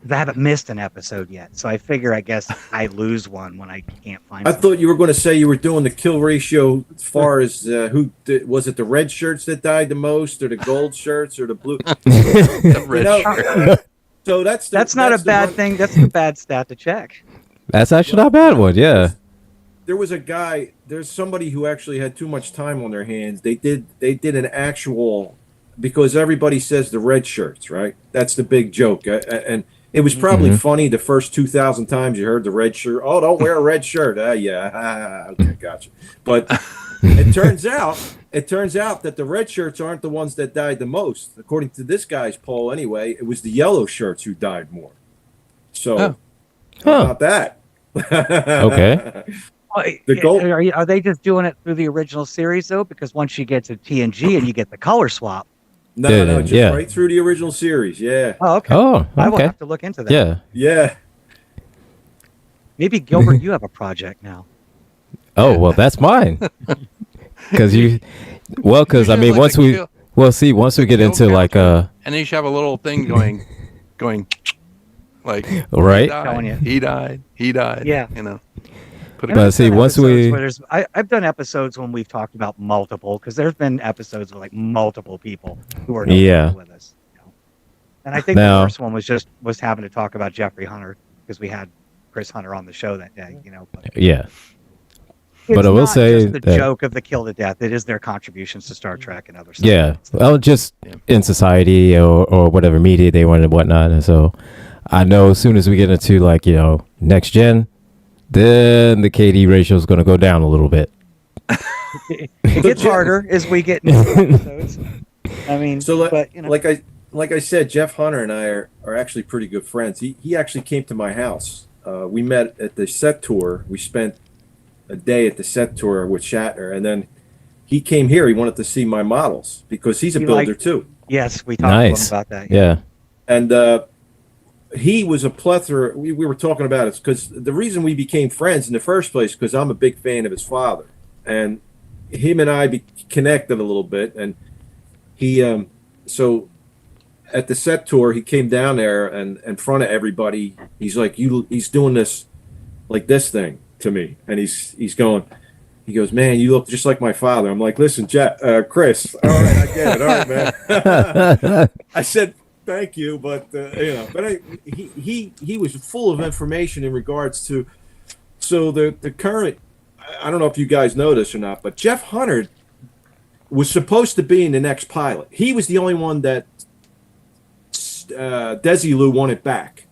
Speaker 1: I haven't missed an episode yet. So I figure, I guess I lose one when I can't find
Speaker 4: I thought you were going to say you were doing the kill ratio as far as was it the red shirts that died the most, or the gold shirts, or the blue?
Speaker 2: The red shirt.
Speaker 4: So that's
Speaker 1: not a bad thing. That's a bad stat to check.
Speaker 3: That's actually not a bad one. Yeah.
Speaker 4: There was a guy. There's somebody who actually had too much time on their hands. They did an actual, because everybody says the red shirts, right? That's the big joke, and it was probably funny the first 2,000 times you heard the red shirt. Oh, don't wear a red shirt. Okay, gotcha. But it turns out that the red shirts aren't the ones that died the most. According to this guy's poll, anyway, it was the yellow shirts who died more. So, how about that?
Speaker 3: Okay.
Speaker 1: Are they just doing it through the original series though? Because once you get to TNG and you get the color swap.
Speaker 4: No, just right through the original series. Yeah.
Speaker 1: Oh, okay. I will have to look into that.
Speaker 4: Yeah.
Speaker 1: Maybe Gilbert, you have a project now.
Speaker 3: Oh, well, that's mine. Because I mean, once we get into like
Speaker 2: and then you should have a little thing going, like
Speaker 3: right.
Speaker 2: He died.
Speaker 1: Yeah.
Speaker 3: But see,
Speaker 1: I've done episodes when we've talked about multiple, because there's been episodes with like multiple people who are with us. And I think the first one was having to talk about Jeffrey Hunter, because we had Chris Hunter on the show that day.
Speaker 3: But I will say
Speaker 1: the joke of the kill to death. It is their contributions to Star Trek and other stuff.
Speaker 3: Yeah, well, just in society or whatever media they want and whatnot. And so I know as soon as we get into like next gen, then the KD ratio is going to go down a little bit.
Speaker 1: It gets harder as we get into episodes. I mean,
Speaker 4: like I said, Jeff Hunter and I are actually pretty good friends. He actually came to my house. We met at the set tour. We spent a day at the set tour with Shatner, and then he came here. He wanted to see my models because he's a builder too.
Speaker 1: Yes, we talked to him about that.
Speaker 3: Yeah.
Speaker 4: And he was a plethora. We were talking about it because the reason we became friends in the first place, because I'm a big fan of his father, and him and I connected a little bit, and he so at the set tour, he came down there and in front of everybody, he's like, he's doing this, like this thing to me. And he goes, man, you look just like my father. I'm like, listen, Chris, all right, I get it. All right, man. I said, thank you. But, he was full of information in regards to, so the current, I don't know if you guys know this or not, but Jeff Hunter was supposed to be in the next pilot. He was the only one that Desilu wanted back.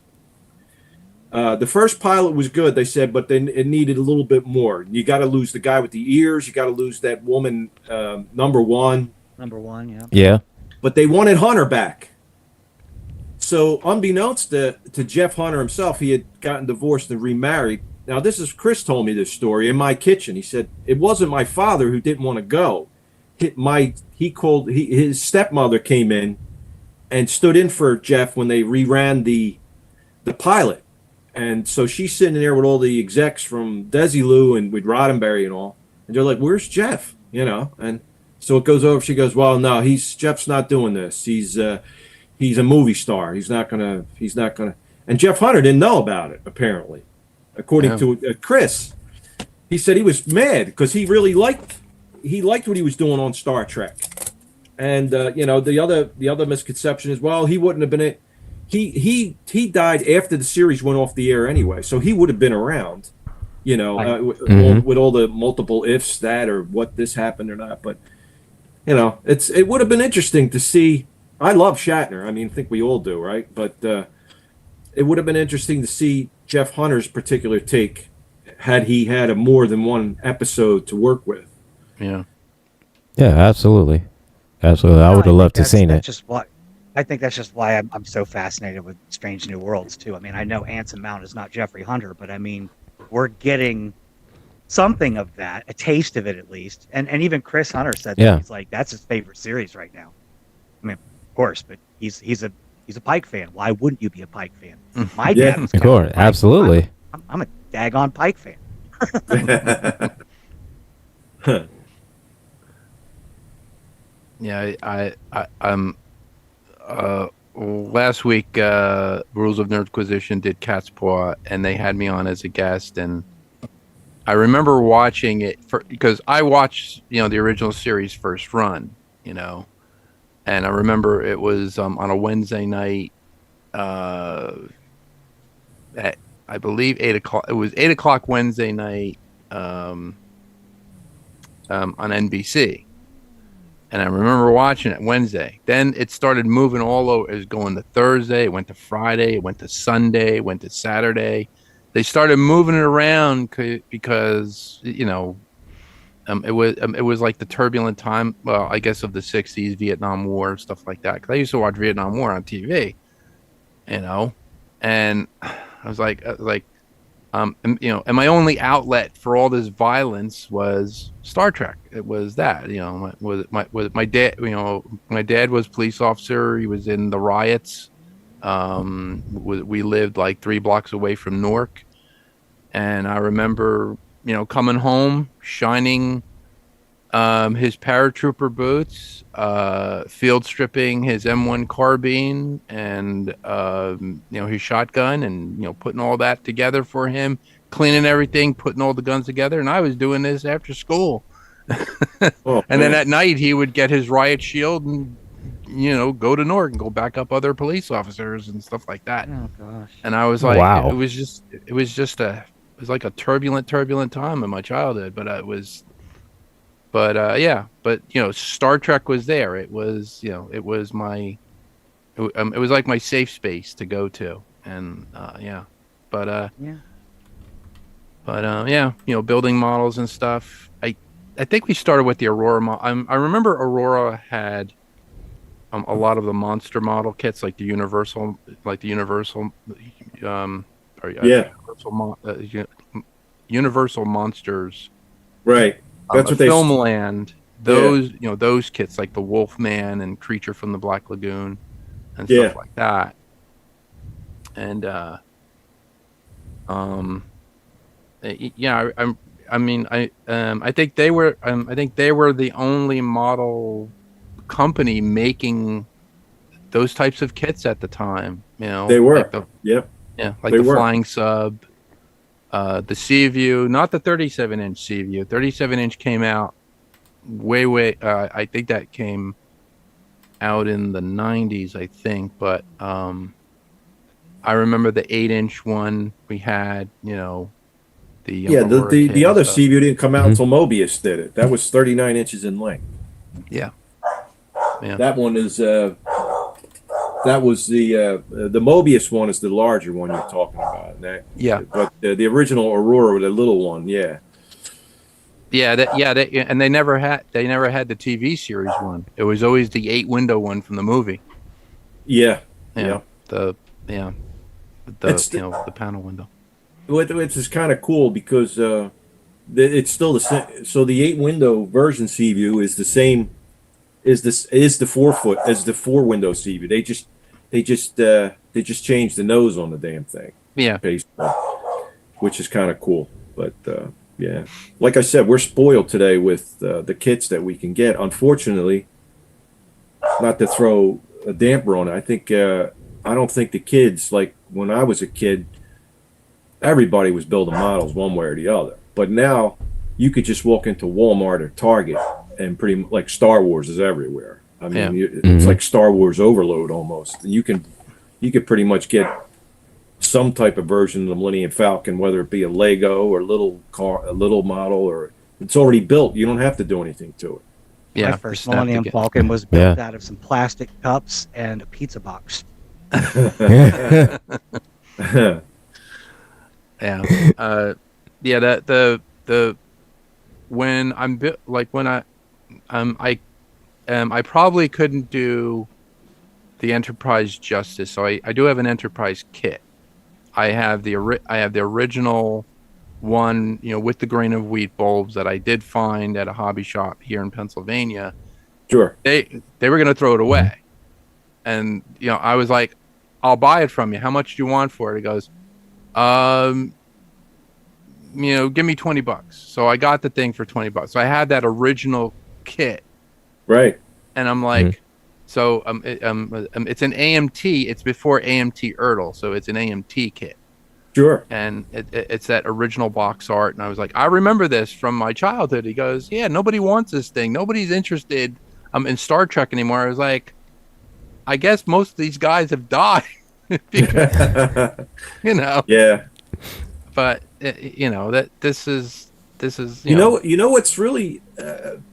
Speaker 4: The first pilot was good, they said, but then it needed a little bit more. You got to lose the guy with the ears. You got to lose that woman, number one.
Speaker 1: Number one, yeah.
Speaker 3: Yeah.
Speaker 4: But they wanted Hunter back. So unbeknownst to Jeff Hunter himself, he had gotten divorced and remarried. Now, Chris told me this story in my kitchen. He said, it wasn't my father who didn't want to go. His stepmother came in and stood in for Jeff when they reran the pilot. And so she's sitting there with all the execs from Desilu and with Roddenberry and all. And they're like, where's Jeff? And so it goes over. She goes, well, no, Jeff's not doing this. He's a movie star. He's not gonna. And Jeff Hunter didn't know about it, apparently. According to Chris, he said he was mad because he really liked what he was doing on Star Trek. And the other misconception is, well, he wouldn't have been it. He died after the series went off the air anyway, so he would have been around, with all the multiple ifs that or what this happened or not. But it would have been interesting to see. I love Shatner. I mean, I think we all do, right? But it would have been interesting to see Jeff Hunter's particular take had he had a more than one episode to work with.
Speaker 2: Yeah.
Speaker 3: Yeah, absolutely. Absolutely. I would have loved to seen it.
Speaker 1: I think that's just why I'm so fascinated with Strange New Worlds too. I mean, I know Anson Mount is not Jeffrey Hunter, but I mean, we're getting something of that, a taste of it at least. And even Chris Hunter said that he's like, that's his favorite series right now. I mean, of course, but he's a Pike fan. Why wouldn't you be a Pike fan? My dad was
Speaker 3: of course, absolutely.
Speaker 1: I'm a daggone Pike fan.
Speaker 2: Yeah, I'm. Last week, Rules of Nerdquisition did Cat's Paw, and they had me on as a guest, and I remember watching it because I watched, the original series first run, and I remember it was on a Wednesday night at, I believe, 8:00. It was 8:00 Wednesday night on NBC. And I remember watching it Wednesday. Then it started moving all over. It was going to Thursday. It went to Friday. It went to Sunday. It went to Saturday. They started moving it around because it was like the turbulent time. Well, I guess of the '60s, Vietnam War, stuff like that. Because I used to watch Vietnam War on TV. And I was like. And my only outlet for all this violence was Star Trek. It was that, my dad. My dad was a police officer. He was in the riots. We lived like 3 blocks away from Newark, and I remember, coming home, shining his paratrooper boots, field stripping his M1 carbine and his shotgun, and putting all that together for him, cleaning everything, putting all the guns together. And I was doing this after school. And then at night he would get his riot shield and go to Newark and go back up other police officers and stuff like that.
Speaker 1: Oh gosh.
Speaker 2: And I was like,
Speaker 3: wow.
Speaker 2: it was like a turbulent time in my childhood, but Star Trek was there. It was, it was like my safe space to go to, and building models and stuff. I think we started with the Aurora. I remember Aurora had a lot of the monster model kits, like the Universal, Universal monsters,
Speaker 4: right? That's what they
Speaker 2: Filmland. Those kits, like the Wolfman and Creature from the Black Lagoon and stuff like that. And I think they were the only model company making those types of kits at the time. You know,
Speaker 4: They were.
Speaker 2: like the like
Speaker 4: They
Speaker 2: the
Speaker 4: were.
Speaker 2: Flying Sub, the Seaview, not the 37-inch Seaview. 37-inch came out way. I think that came out in the 90s, I think, but I remember the 8-inch one we had. You know, the Aurora
Speaker 4: the
Speaker 2: kit and
Speaker 4: other
Speaker 2: stuff.
Speaker 4: Seaview didn't come out
Speaker 3: Mhm.
Speaker 4: until Mobius did it. That was 39 inches in length.
Speaker 2: Yeah.
Speaker 4: That one is that was the Mobius one is the larger one you're talking about.
Speaker 2: Yeah.
Speaker 4: But the original Aurora, the little one, yeah.
Speaker 2: And they never had the TV series one. It was always the 8-window one from the movie.
Speaker 4: Yeah.
Speaker 2: Yeah. The the panel window.
Speaker 4: Which is kind of cool because it's still the same. So the 8-window version Seaview is the same. Is the 4-foot as the 4-window Seaview? They just changed the nose on the damn thing.
Speaker 2: Yeah.
Speaker 4: Basically, which is kind of cool. But yeah, like I said, we're spoiled today with the kits that we can get. Unfortunately, not to throw a damper on it, I think I don't think the kids, like when I was a kid, everybody was building models one way or the other. But now you could just walk into Walmart or Target and pretty like Star Wars is everywhere. I mean, it's like Star Wars overload almost. You could pretty much get some type of version of the Millennium Falcon, whether it be a Lego or a little model, or it's already built. You don't have to do anything to it.
Speaker 2: Yeah.
Speaker 1: My first Millennium Falcon was built out of some plastic cups and a pizza box.
Speaker 2: Yeah. When I'm like when I probably couldn't do the Enterprise justice, so I do have an Enterprise kit. I have the original one, you know, with the grain of wheat bulbs that I did find at a hobby shop here in Pennsylvania.
Speaker 4: Sure.
Speaker 2: They were going to throw it away, and you know, I was like, "I'll buy it from you. How much do you want for it?" He goes, you know, give me $20. So I got the thing for $20. So I had that original kit,
Speaker 4: right?
Speaker 2: And I'm like, so it's an AMT. It's before AMT Ertl, so it's an AMT kit.
Speaker 4: Sure.
Speaker 2: And it's that original box art. And I was like, I remember this from my childhood. He goes, yeah, nobody wants this thing. Nobody's interested in Star Trek anymore. I was like, I guess most of these guys have died. Because, you know.
Speaker 4: Yeah.
Speaker 2: But you know that this is
Speaker 4: you know what's really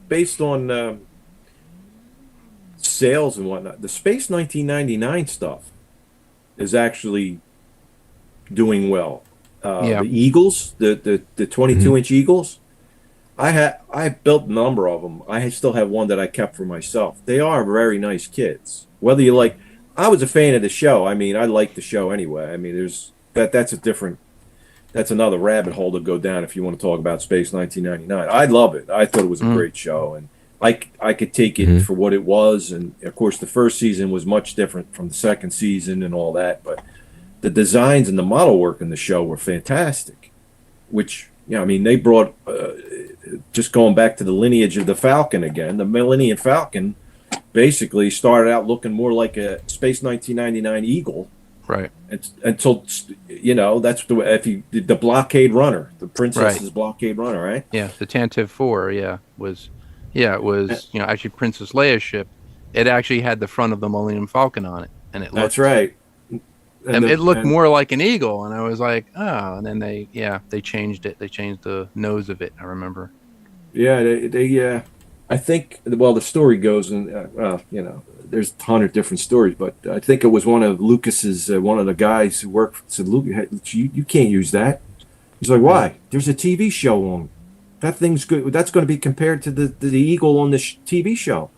Speaker 4: based on sales and whatnot. The Space 1999 stuff is actually doing well. The Eagles, the 22-inch Eagles. I built a number of them. I still have one that I kept for myself. They are very nice kits. Whether you like, I was a fan of the show. I mean, I like the show anyway. I mean, that's another rabbit hole to go down if you want to talk about Space 1999. I love it. I thought it was a great show, and I could take it for what it was. And of course, the first season was much different from the second season and all that. But the designs and the model work in the show were fantastic. Which, you know, I mean, they brought just going back to the lineage of the Falcon again. The Millennium Falcon basically started out looking more like a Space 1999 Eagle.
Speaker 2: Right.
Speaker 4: Until, you know, that's the blockade runner, the Princess's blockade runner, right?
Speaker 2: Yeah, the Tantive 4, it was, you know, actually Princess Leia's ship. It actually had the front of the Millennium Falcon on it, and
Speaker 4: That's right.
Speaker 2: And it looked more like an eagle, and I was like, oh. And then they changed it. They changed the nose of it. I remember.
Speaker 4: Yeah, they I think, well, the story goes, and you know, there's a ton of different stories, but I think it was one of Lucas's, one of the guys who worked said, Luke, you can't use that. He's like, why? There's a TV show on. That thing's good. That's going to be compared to the eagle on the TV show.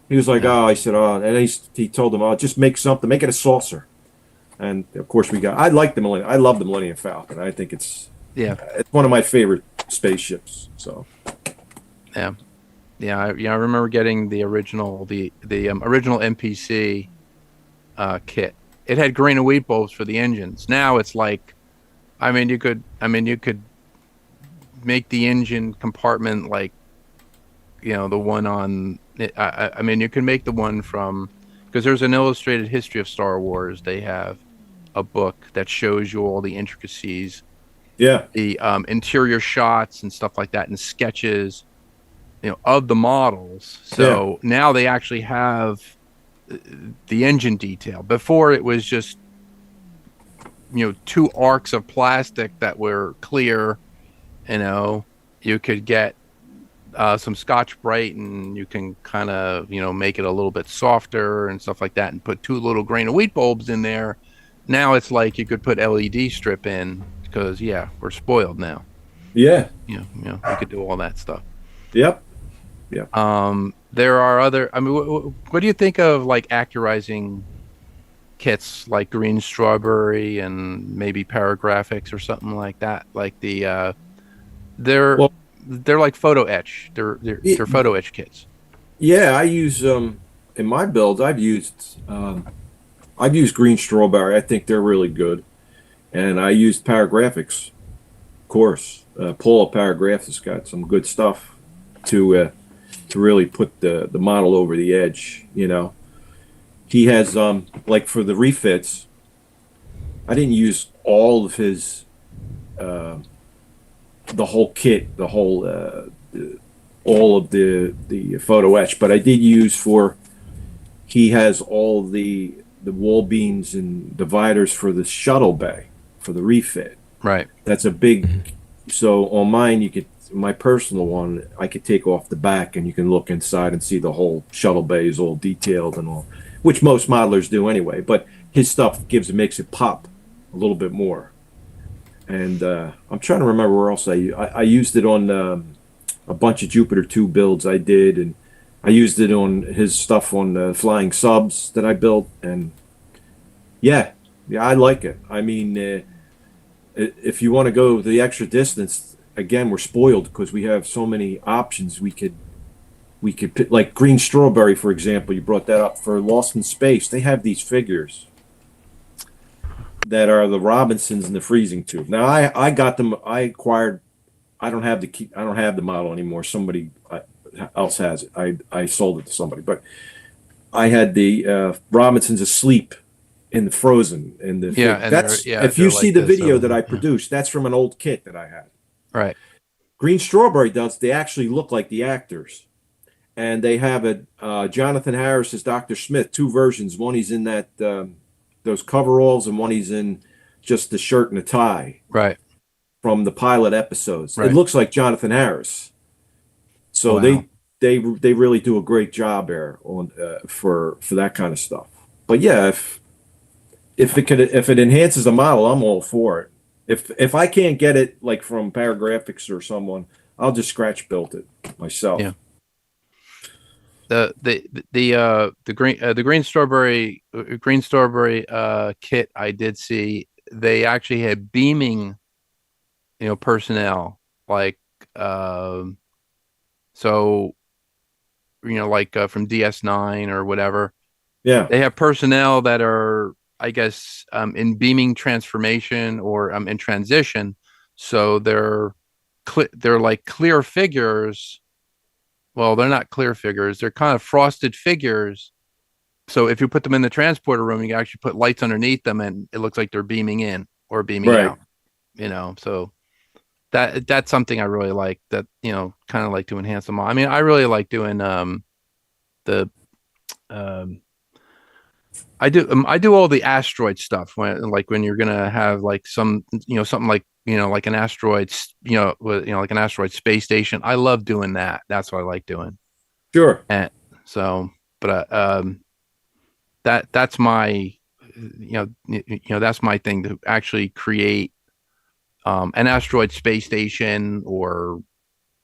Speaker 4: He was like, I said, and he told them, just make something, make it a saucer. And of course I love the Millennium Falcon. I think it's one of my favorite spaceships. So.
Speaker 2: Yeah, I remember getting the original original MPC kit. It had grain of wheat bulbs for the engines. Now it's like, you could make the engine compartment like, you know, the one on. You could make the one from, because there's an illustrated history of Star Wars. They have a book that shows you all the intricacies,
Speaker 4: Yeah.
Speaker 2: the interior shots and stuff like that, and sketches, of the models. So now they actually have the engine detail. Before it was just, two arcs of plastic that were clear. You could get some Scotch Brite and you can kind of, make it a little bit softer and stuff like that and put 2 little grain of wheat bulbs in there. Now it's like you could put LED strip in because, we're spoiled now.
Speaker 4: Yeah.
Speaker 2: You could do all that stuff.
Speaker 4: Yep.
Speaker 2: There are other, what do you think of like accurizing kits like Green Strawberry and maybe Paragraphics or something like that? Like they're like photo etch. They're photo etch kits.
Speaker 4: Yeah, I use in my builds. I've used Green Strawberry. I think they're really good, and I used Paragraphics, of course. Paul Paragraphs has got some good stuff to really put the model over the edge. He has like for the refits. I didn't use all of his the whole kit, the whole all of the photo etch, but I did use he has all the wall beams and dividers for the shuttle bay for the refit.
Speaker 2: Right.
Speaker 4: That's a big. So on mine, my personal one, I could take off the back and you can look inside and see the whole shuttle bay is all detailed and all, which most modelers do anyway. But his stuff makes it pop a little bit more. And I'm trying to remember where else I used it on a bunch of Jupiter 2 builds I did, and I used it on his stuff on flying subs that I built, and yeah, I like it. I mean, if you want to go the extra distance, again, we're spoiled because we have so many options. We could pick, like Green Strawberry, for example. You brought that up for Lost in Space. They have these figures that are the Robinsons and the freezing tube. Now I got them. I acquired. I don't have the model anymore. Somebody else has it. I sold it to somebody. But I had the Robinsons asleep in the frozen. And if you see the video that I produced, that's from an old kit that I had.
Speaker 2: Right.
Speaker 4: Green Strawberry does. They actually look like the actors, and they have Jonathan Harris as Dr. Smith. 2 versions. One he's in that. Those coveralls, and one he's in just the shirt and a tie.
Speaker 2: Right.
Speaker 4: From the pilot episodes.
Speaker 2: Right.
Speaker 4: It looks like Jonathan Harris. So
Speaker 2: wow.
Speaker 4: they really do a great job there on for that kind of stuff. But yeah, if it enhances a model, I'm all for it. If I can't get it like from Paragraphics or someone, I'll just scratch build it myself.
Speaker 2: Yeah. The green strawberry kit I did see, they actually had beaming personnel like from DS9 or whatever.
Speaker 4: Yeah,
Speaker 2: they have personnel that are, I guess, in beaming transformation or in transition, so they're like clear figures. Well, they're not clear figures. They're kind of frosted figures. So if you put them in the transporter room, you can actually put lights underneath them, and it looks like they're beaming in or beaming out. So that's something I really like. That kind of like to enhance them all. I mean, I really like doing I do all the asteroid stuff when you're gonna have like some something like like an asteroid like an asteroid space station. I love doing that. That's what I like doing.
Speaker 4: Sure.
Speaker 2: And so, but that's my that's my thing, to actually create an asteroid space station or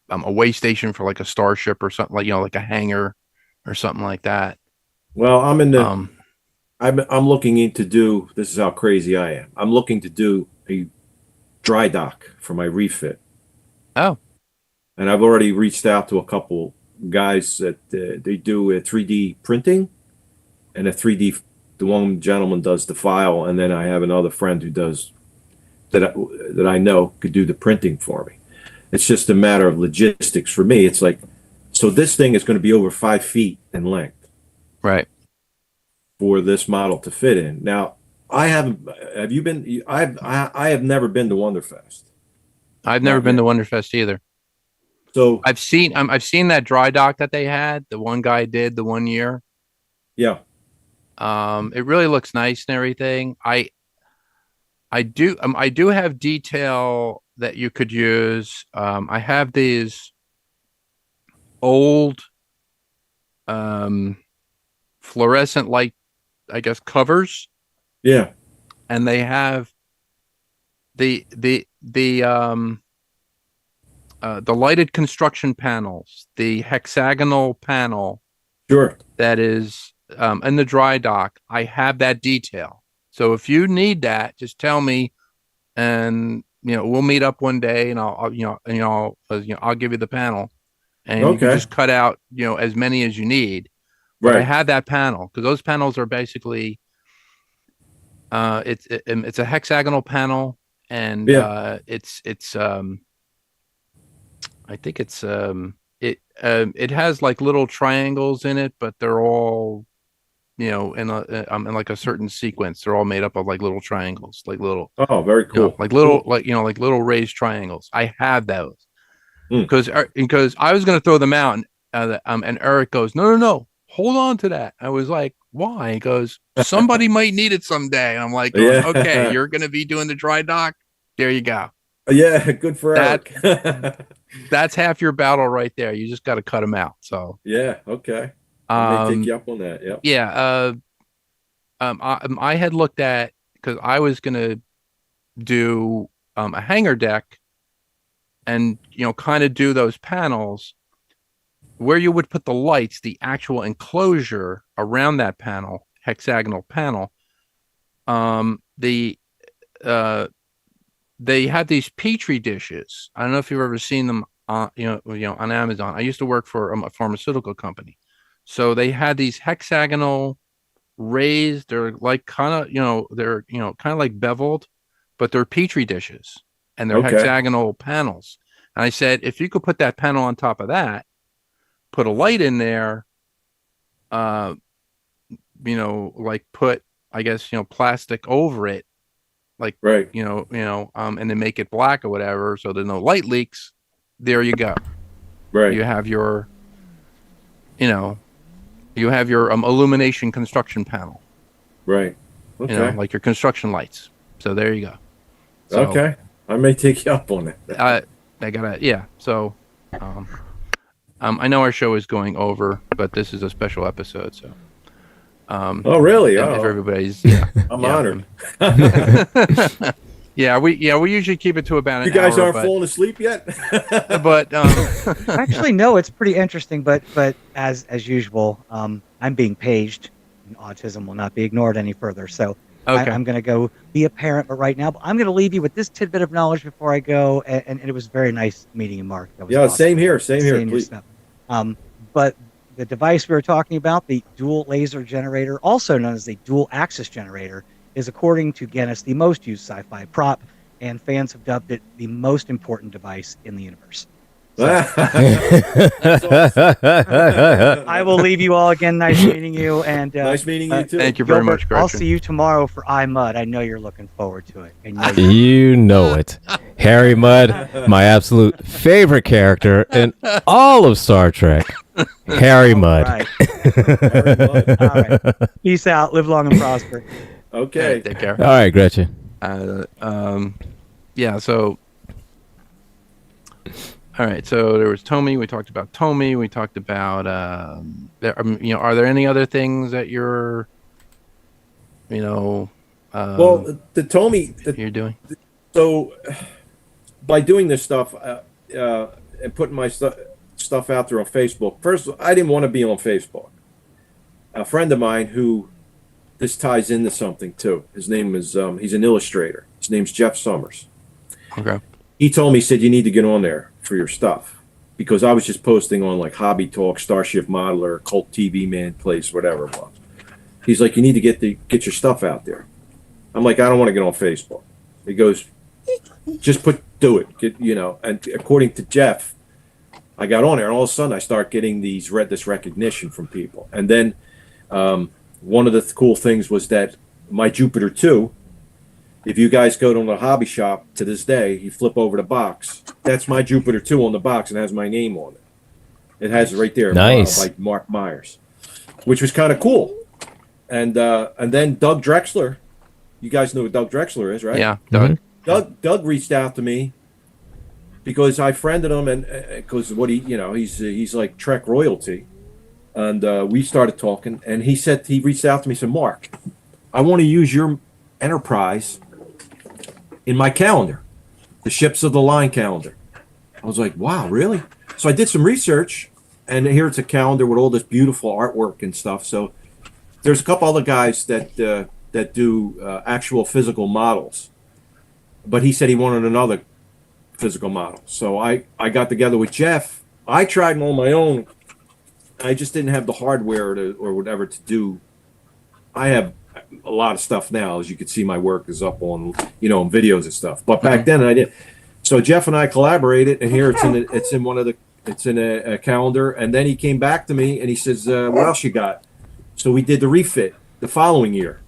Speaker 2: a way station for like a starship or something, like a hangar or something like that.
Speaker 4: Well, I'm looking into this is how crazy I am. I'm looking to do a dry dock for my refit.
Speaker 2: Oh.
Speaker 4: And I've already reached out to a couple guys that they do a 3D printing and the one gentleman does the file, and then I have another friend who does that I know could do the printing for me. It's just a matter of logistics for me. It's like, so this thing is going to be over 5 feet in length.
Speaker 2: Right.
Speaker 4: for this model to fit in. Now, I haven't. Have you been? I have never been to Wonderfest.
Speaker 2: I've never been to Wonderfest either.
Speaker 4: So
Speaker 2: I've seen that dry dock that they had. The one guy did the 1 year.
Speaker 4: yeah,
Speaker 2: It really looks nice and everything. I do have detail that you could use. I have these old fluorescent light, I guess, covers,
Speaker 4: yeah,
Speaker 2: and they have the lighted construction panels, the hexagonal panel
Speaker 4: sure.
Speaker 2: that is in the dry dock. I have that detail. So if you need that, just tell me, and we'll meet up one day, and I'll give you the panel, and you can just cut out as many as you need. But I have that panel because those panels are basically it's a hexagonal panel, and it's I think it's it has like little triangles in it, but they're all in like a certain sequence. They're all made up of like little triangles, like little
Speaker 4: very cool,
Speaker 2: like little like little raised triangles. I have those because I was going to throw them out, and Eric goes, no, hold on to that. I was like, why? He goes, somebody might need it someday. And I'm like, okay, you're going to be doing the dry dock. There you go.
Speaker 4: Yeah, good for Eric.
Speaker 2: That's half your battle right there. You just got to cut them out. So
Speaker 4: yeah, okay. I may take you up on that. Yeah.
Speaker 2: Yeah. I had looked at because I was going to do a hangar deck, and kind of do those panels where you would put the lights, the actual enclosure around that panel, hexagonal panel. They had these petri dishes. I don't know if you've ever seen them on on Amazon. I used to work for a pharmaceutical company, so they had these hexagonal raised. They're like kind of like beveled, but they're petri dishes, and they're hexagonal panels. And I said, if you could put that panel on top of that, put a light in there, like put, I guess, plastic over it, like, and then make it black or whatever, so there's no light leaks. There you go.
Speaker 4: Right.
Speaker 2: You have your, illumination construction panel.
Speaker 4: Right. Okay.
Speaker 2: Like your construction lights. So there you go. So,
Speaker 4: okay. I may take you up on that.
Speaker 2: I gotta, yeah. So, I know our show is going over, but this is a special episode, so.
Speaker 4: Oh really?
Speaker 2: If everybody's,
Speaker 4: I'm honored.
Speaker 2: we usually keep it to about an
Speaker 4: hour. You guys aren't
Speaker 2: but,
Speaker 4: falling asleep yet?
Speaker 2: But
Speaker 1: actually, no. It's pretty interesting, but as usual, I'm being paged, and autism will not be ignored any further. So. Okay. I'm going to go be a parent, but right now, I'm going to leave you with this tidbit of knowledge before I go. And it was very nice meeting you, Mark. That was awesome.
Speaker 4: Same here. Please.
Speaker 1: But the device we were talking about, the dual laser generator, also known as the dual axis generator, is, according to Guinness, the most used sci-fi prop, and fans have dubbed it the most important device in the universe. So, I will leave you all again. Nice meeting you, and
Speaker 4: nice meeting you too.
Speaker 2: Thank you very much, Gretchen.
Speaker 1: I'll see you tomorrow for iMud. I know you're looking forward to it. And
Speaker 3: you know it. Harry Mudd, my absolute favorite character in all of Star Trek. Harry Mudd.
Speaker 1: Right. All right. Peace out. Live long and prosper.
Speaker 4: Okay.
Speaker 2: Take care.
Speaker 3: All right, Gretchen.
Speaker 2: Yeah. So. All right, so there was Tomy. We talked about Tomy. We talked about, are there any other things that you're,
Speaker 4: well, the Tomy
Speaker 2: you're doing?
Speaker 4: So, by doing this stuff and putting my stuff out there on Facebook, first, I didn't want to be on Facebook. A friend of mine who this ties into something too. His name is, he's an illustrator. His name's Jeff Summers.
Speaker 2: Okay.
Speaker 4: He told me, he said, you need to get on there for your stuff, because I was just posting on like Hobby Talk, Starship Modeler, Cult TV Man Place, whatever it was. He's like, you need to get your stuff out there. I'm like, I don't want to get on Facebook. He goes, just do it. And according to Jeff, I got on there, and all of a sudden I start getting this recognition from people. And then one of the cool things was that my Jupiter 2, if you guys go to the hobby shop to this day, you flip over the box. That's my Jupiter 2 on the box and has my name on it. It has it right there,
Speaker 3: Nice.
Speaker 4: by Mark Meyers, which was kind of cool. And then Doug Drexler, you guys know who Doug Drexler is, right?
Speaker 2: Yeah, Doug.
Speaker 4: Doug reached out to me because I friended him, and because he's like Trek royalty, and we started talking. And he reached out to me and said, Mark, I want to use your Enterprise in my calendar, the Ships of the Line calendar. I was like, wow, really? So I did some research, and here it's a calendar with all this beautiful artwork and stuff. So there's a couple other guys that do actual physical models, but he said he wanted another physical model. So I got together with Jeff. I tried them on my own. I just didn't have the hardware or whatever to do. I have a lot of stuff now. As you can see, my work is up on, on videos and stuff. But back then I did. So Jeff and I collaborated, and here it's in a calendar. And then he came back to me and he says, what else you got? So we did the refit the following year.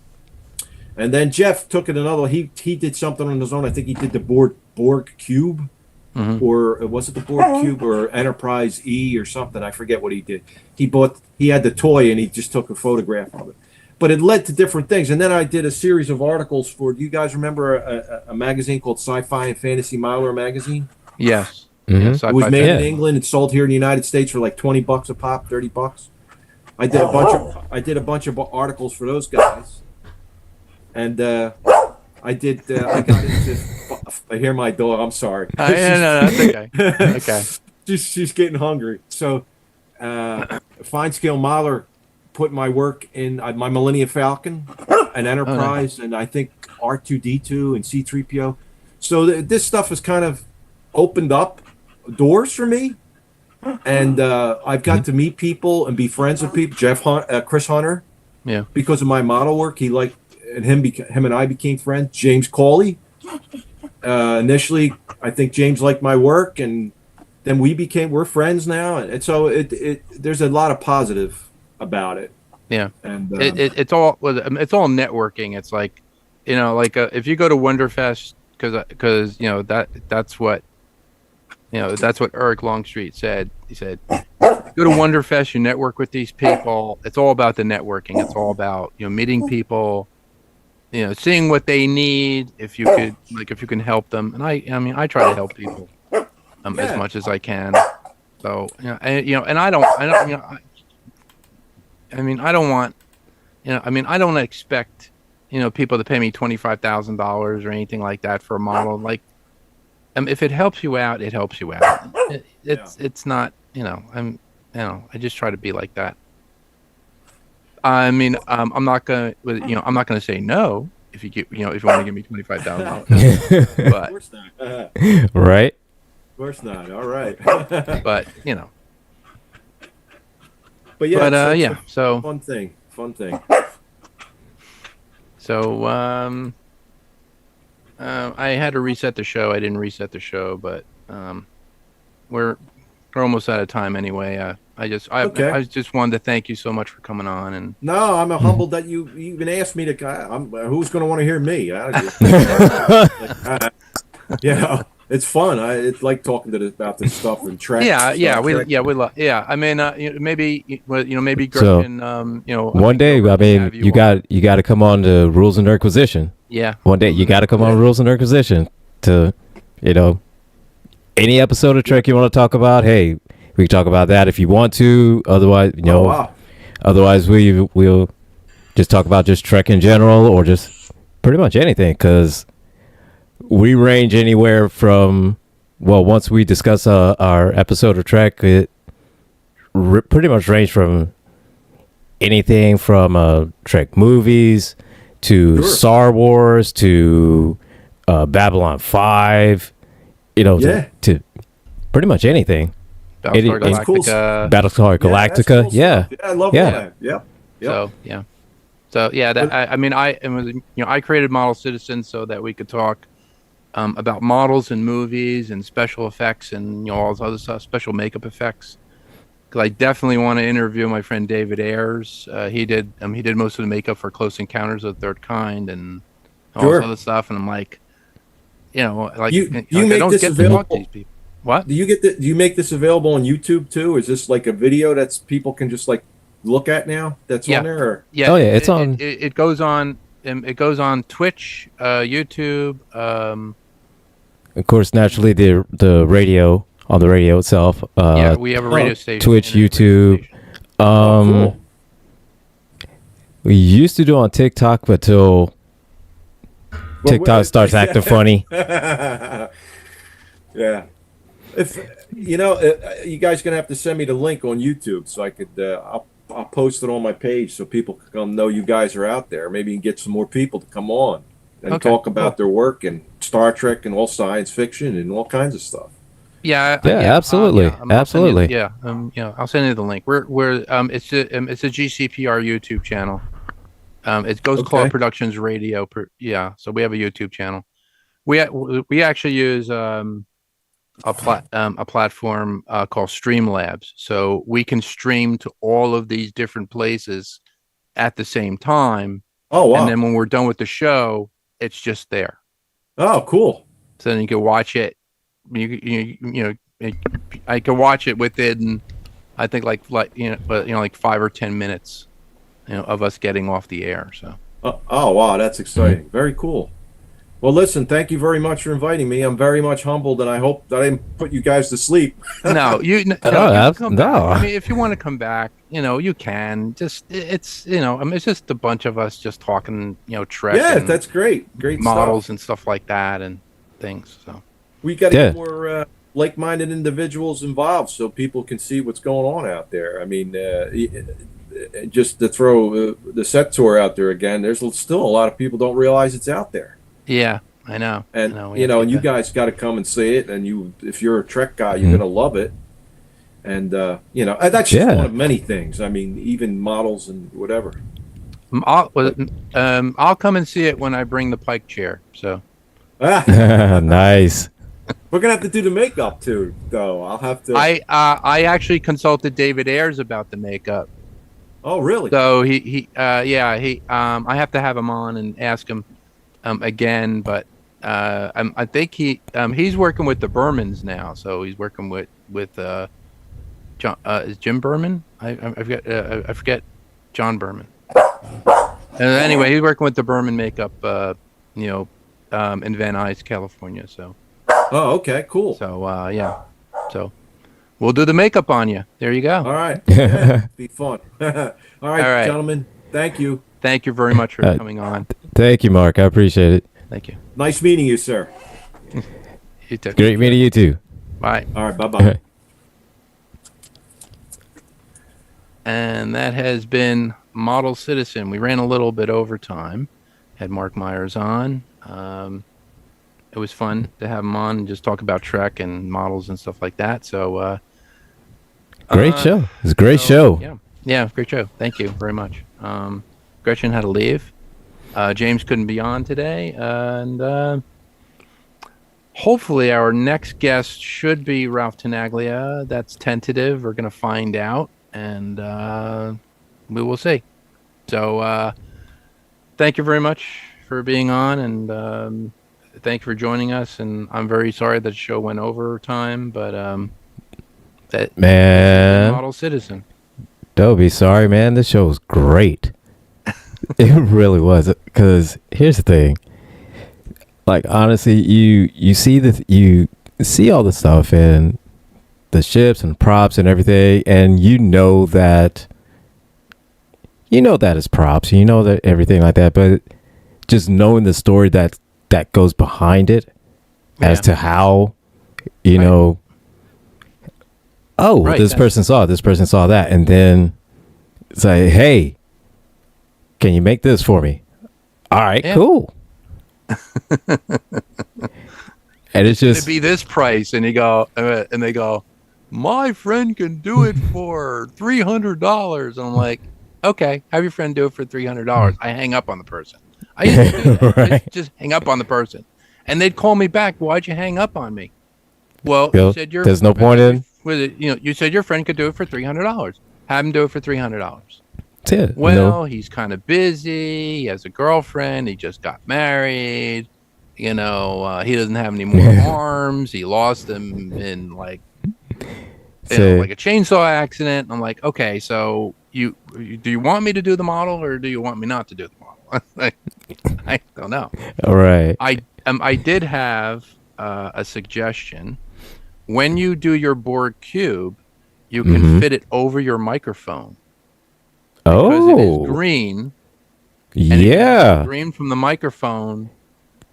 Speaker 4: And then Jeff took it another. He did something on his own. I think he did the Borg Cube, or was it the Borg Cube or Enterprise E or something? I forget what he did. He had the toy and he just took a photograph of it. But it led to different things. And then I did a series of articles for. Do you guys remember a magazine called Sci-Fi and Fantasy Miler magazine?
Speaker 2: Yes.
Speaker 3: Mm-hmm.
Speaker 4: It was made in England and sold here in the United States for like $20 a pop, $30. I did a bunch of articles for those guys. And I got into. I hear my dog. I'm sorry.
Speaker 2: No, that's okay. Okay.
Speaker 4: She's getting hungry. So, Fine Scale Mahler put my work in my Millennium Falcon, an Enterprise, and I think R2D2 and C3PO. So this stuff has kind of opened up doors for me, and I've got to meet people and be friends with people. Chris Hunter,
Speaker 2: Yeah.
Speaker 4: because of my model work, him and I became friends. James Cawley. Initially, I think James liked my work, and then we're friends now, and so there's a lot of positive about it.
Speaker 2: Yeah,
Speaker 4: and
Speaker 2: it's all networking. It's like, if you go to Wonderfest, because that's what Eric Longstreet said. He said, go to Wonderfest, you network with these people. It's all about the networking. It's all about meeting people. Seeing what they need, if you can help them, and I try to help people as much as I can. So I don't expect people to pay me $25,000 or anything like that for a model. Like, if it helps you out, it helps you out. It's not I just try to be like that. I'm not gonna say no if you want to give me $25,000. But
Speaker 4: of course not.
Speaker 3: Right?
Speaker 4: Of course not. All right.
Speaker 2: but
Speaker 4: But yeah.
Speaker 2: So
Speaker 4: fun thing.
Speaker 2: So I had to reset the show. I didn't reset the show, but we're almost out of time anyway. I just wanted to thank you so much for coming on. And
Speaker 4: no, I'm humbled that you even asked me to. Who's going to want to hear me? It's fun. It's like talking about this stuff and Trek.
Speaker 2: We love. Yeah, I mean, maybe Gretchen.
Speaker 3: One day, you got to come on to Rules and Acquisition.
Speaker 2: Yeah.
Speaker 3: One day, you got to come on Rules and Acquisition to, any episode of Trek you want to talk about. Hey, we can talk about that if you want to. Otherwise, Otherwise, we'll just talk about just Trek in general, or just pretty much anything, because we range anywhere from, once we discuss our episode of Trek, it pretty much range from anything from Trek movies to Star Wars to Babylon 5, to pretty much anything.
Speaker 2: Battlestar Galactica.
Speaker 3: Battlestar Galactica.
Speaker 4: Yeah, I love that. Yeah.
Speaker 2: So I created Model Citizen so that we could talk about models and movies and special effects and all this other stuff, special makeup effects. 'Cause I definitely want to interview my friend David Ayers. He did most of the makeup for Close Encounters of the Third Kind and all
Speaker 4: Sure.
Speaker 2: this other stuff. And I'm like, like
Speaker 4: You
Speaker 2: like,
Speaker 4: you
Speaker 2: I
Speaker 4: make
Speaker 2: don't
Speaker 4: this
Speaker 2: get to talk to
Speaker 4: available?
Speaker 2: these people. What?
Speaker 4: Do you make this available on YouTube too? Is this like a video that's people can just like look at now? That's
Speaker 2: Yeah.
Speaker 4: on there. Or?
Speaker 2: Yeah.
Speaker 3: Oh, yeah, it's on-
Speaker 2: It goes on. It goes on Twitch, YouTube.
Speaker 3: Of course, naturally, the radio on the radio itself.
Speaker 2: Yeah, we have a radio station.
Speaker 3: Twitch,
Speaker 2: and a radio
Speaker 3: YouTube.
Speaker 2: station.
Speaker 4: Cool.
Speaker 3: We used to do on TikTok, but till TikTok starts acting funny.
Speaker 4: Yeah. If you guys gonna have to send me the link on YouTube so I could. I'll post it on my page so people can come know you guys are out there. Maybe you can get some more people to come on and talk about their work and Star Trek and all science fiction and all kinds of stuff.
Speaker 2: Yeah,
Speaker 3: absolutely, absolutely.
Speaker 2: I'll send you the link. It's a GCPR YouTube channel. It goes Claw Productions Radio. So we have a YouTube channel. We actually use a platform called Streamlabs, so we can stream to all of these different places at the same time.
Speaker 4: Oh wow!
Speaker 2: And then when we're done with the show, it's just there.
Speaker 4: Oh, cool!
Speaker 2: So then you can watch it. I can watch it within, I think like 5 or 10 minutes, of us getting off the air. So.
Speaker 4: Oh wow, that's exciting! Very cool. Well, listen, thank you very much for inviting me. I'm very much humbled, and I hope that I didn't put you guys to sleep.
Speaker 2: No, you come back. I mean, if you want to come back, you can. It's just a bunch of us just talking, Trek.
Speaker 4: Yeah, that's great. Great
Speaker 2: models
Speaker 4: stuff.
Speaker 2: and stuff like that and things. So
Speaker 4: we got to get more like-minded individuals involved so people can see what's going on out there. I mean, just to throw the set tour out there again, there's still a lot of people don't realize it's out there.
Speaker 2: Yeah, I know.
Speaker 4: And and you guys got to come and see it. And if you're a Trek guy, you're gonna love it. And that's just one of many things. I mean, even models and whatever.
Speaker 2: I'll come and see it when I bring the Pike chair. So
Speaker 3: nice.
Speaker 4: We're gonna have to do the makeup too, though. I'll have to.
Speaker 2: I actually consulted David Ayers about the makeup.
Speaker 4: Oh, really?
Speaker 2: So I have to have him on and ask him. Again, but I think he's working with the Bermans now, so he's working with John. Is Jim Berman? I forget John Berman. Anyway, he's working with the Berman makeup, in Van Nuys, California. So.
Speaker 4: Oh, okay, cool.
Speaker 2: So so we'll do the makeup on you. There you go.
Speaker 4: All right, yeah, be fun. All right, gentlemen. Thank you.
Speaker 2: Thank you very much for coming on.
Speaker 3: Thank you, Mark. I appreciate it.
Speaker 2: Thank you.
Speaker 4: Nice meeting you, sir.
Speaker 2: You too.
Speaker 3: Great meeting you too.
Speaker 2: Bye.
Speaker 4: All right, bye-bye.
Speaker 2: And that has been Model Citizen. We ran a little bit over time. Had Mark Meyers on. It was fun to have him on and just talk about Trek and models and stuff like that. So
Speaker 3: great show. It's a great show.
Speaker 2: Yeah, great show. Thank you very much. Gretchen had to leave. James couldn't be on today, and hopefully our next guest should be Ralph Tenaglia. That's tentative. We're going to find out, and we will see. So thank you very much for being on, and thank you for joining us. And I'm very sorry that the show went over time, but
Speaker 3: man,
Speaker 2: Model Citizen.
Speaker 3: Don't be sorry, man. This show was great. It really was. Because here's the thing. Like, honestly, you see all the stuff and the ships and props and everything, and you know that it's props, that everything like that, but just knowing the story that goes behind it as to how, this person saw that, and then say, hey, can you make this for me? All right, cool. And it's just
Speaker 2: it'd be this price, and they go, my friend can do it for $300. And I'm like, okay, have your friend do it for $300. I hang up on the person. I used to do that.
Speaker 3: Right.
Speaker 2: I used to just hang up on the person, and they'd call me back. Why'd you hang up on me? Well,
Speaker 3: Bill,
Speaker 2: you said
Speaker 3: there's no point in
Speaker 2: with it, you said your friend could do it for $300. Have him do it for $300.
Speaker 3: That's it.
Speaker 2: Well, he's kind of busy. He has a girlfriend. He just got married. He doesn't have any more arms. He lost them in like a chainsaw accident. I'm like, okay, so do you want me to do the model or do you want me not to do the model? I don't know.
Speaker 3: All right.
Speaker 2: I did have a suggestion. When you do your Borg cube, you can fit it over your microphone. Because it is green.
Speaker 3: Yeah.
Speaker 2: Green from the microphone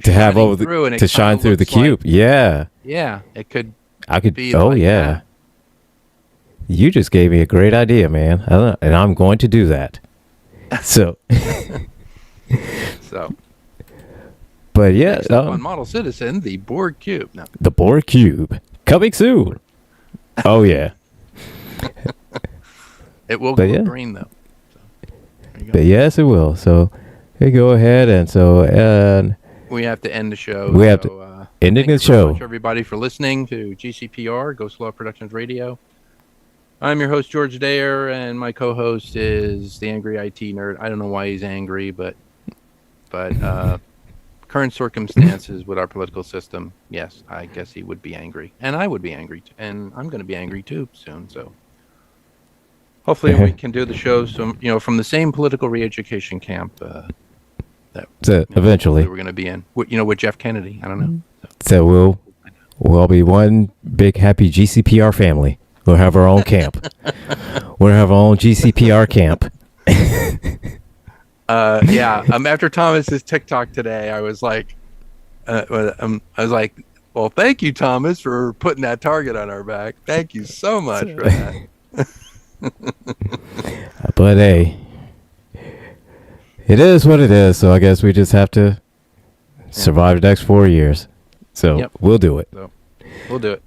Speaker 3: to have over to shine through the cube. Yeah.
Speaker 2: Yeah, it could.
Speaker 3: I could.
Speaker 2: Be
Speaker 3: oh
Speaker 2: like
Speaker 3: yeah.
Speaker 2: That.
Speaker 3: You just gave me a great idea, man, and I'm going to do that. So. But yeah,
Speaker 2: on Model Citizen, the Borg cube. No.
Speaker 3: The Borg cube coming soon. Oh yeah.
Speaker 2: It will go green though.
Speaker 3: But yes, it will. So we go ahead and
Speaker 2: we have to end the show.
Speaker 3: We have to ending the show.
Speaker 2: Thank you everybody for listening to GCPR Ghost Law Productions Radio. I'm your host George Dayer, and my co-host is the Angry IT Nerd. I don't know why he's angry, but current circumstances with our political system, yes, I guess he would be angry, and I would be angry, and I'm going to be angry too soon. So. Hopefully we can do the show from the same political re-education camp that
Speaker 3: eventually
Speaker 2: we're going to be in. With Jeff Kennedy. I don't know.
Speaker 3: So we'll all be one big happy GCPR family. We'll have our own camp. We'll have our own GCPR camp.
Speaker 2: After Thomas's TikTok today, I was like, well, thank you, Thomas, for putting that target on our back. Thank you so much for that.
Speaker 3: But hey, it is what it is. So I guess we just have to survive the next 4 years. So we'll do it.
Speaker 2: So we'll do it.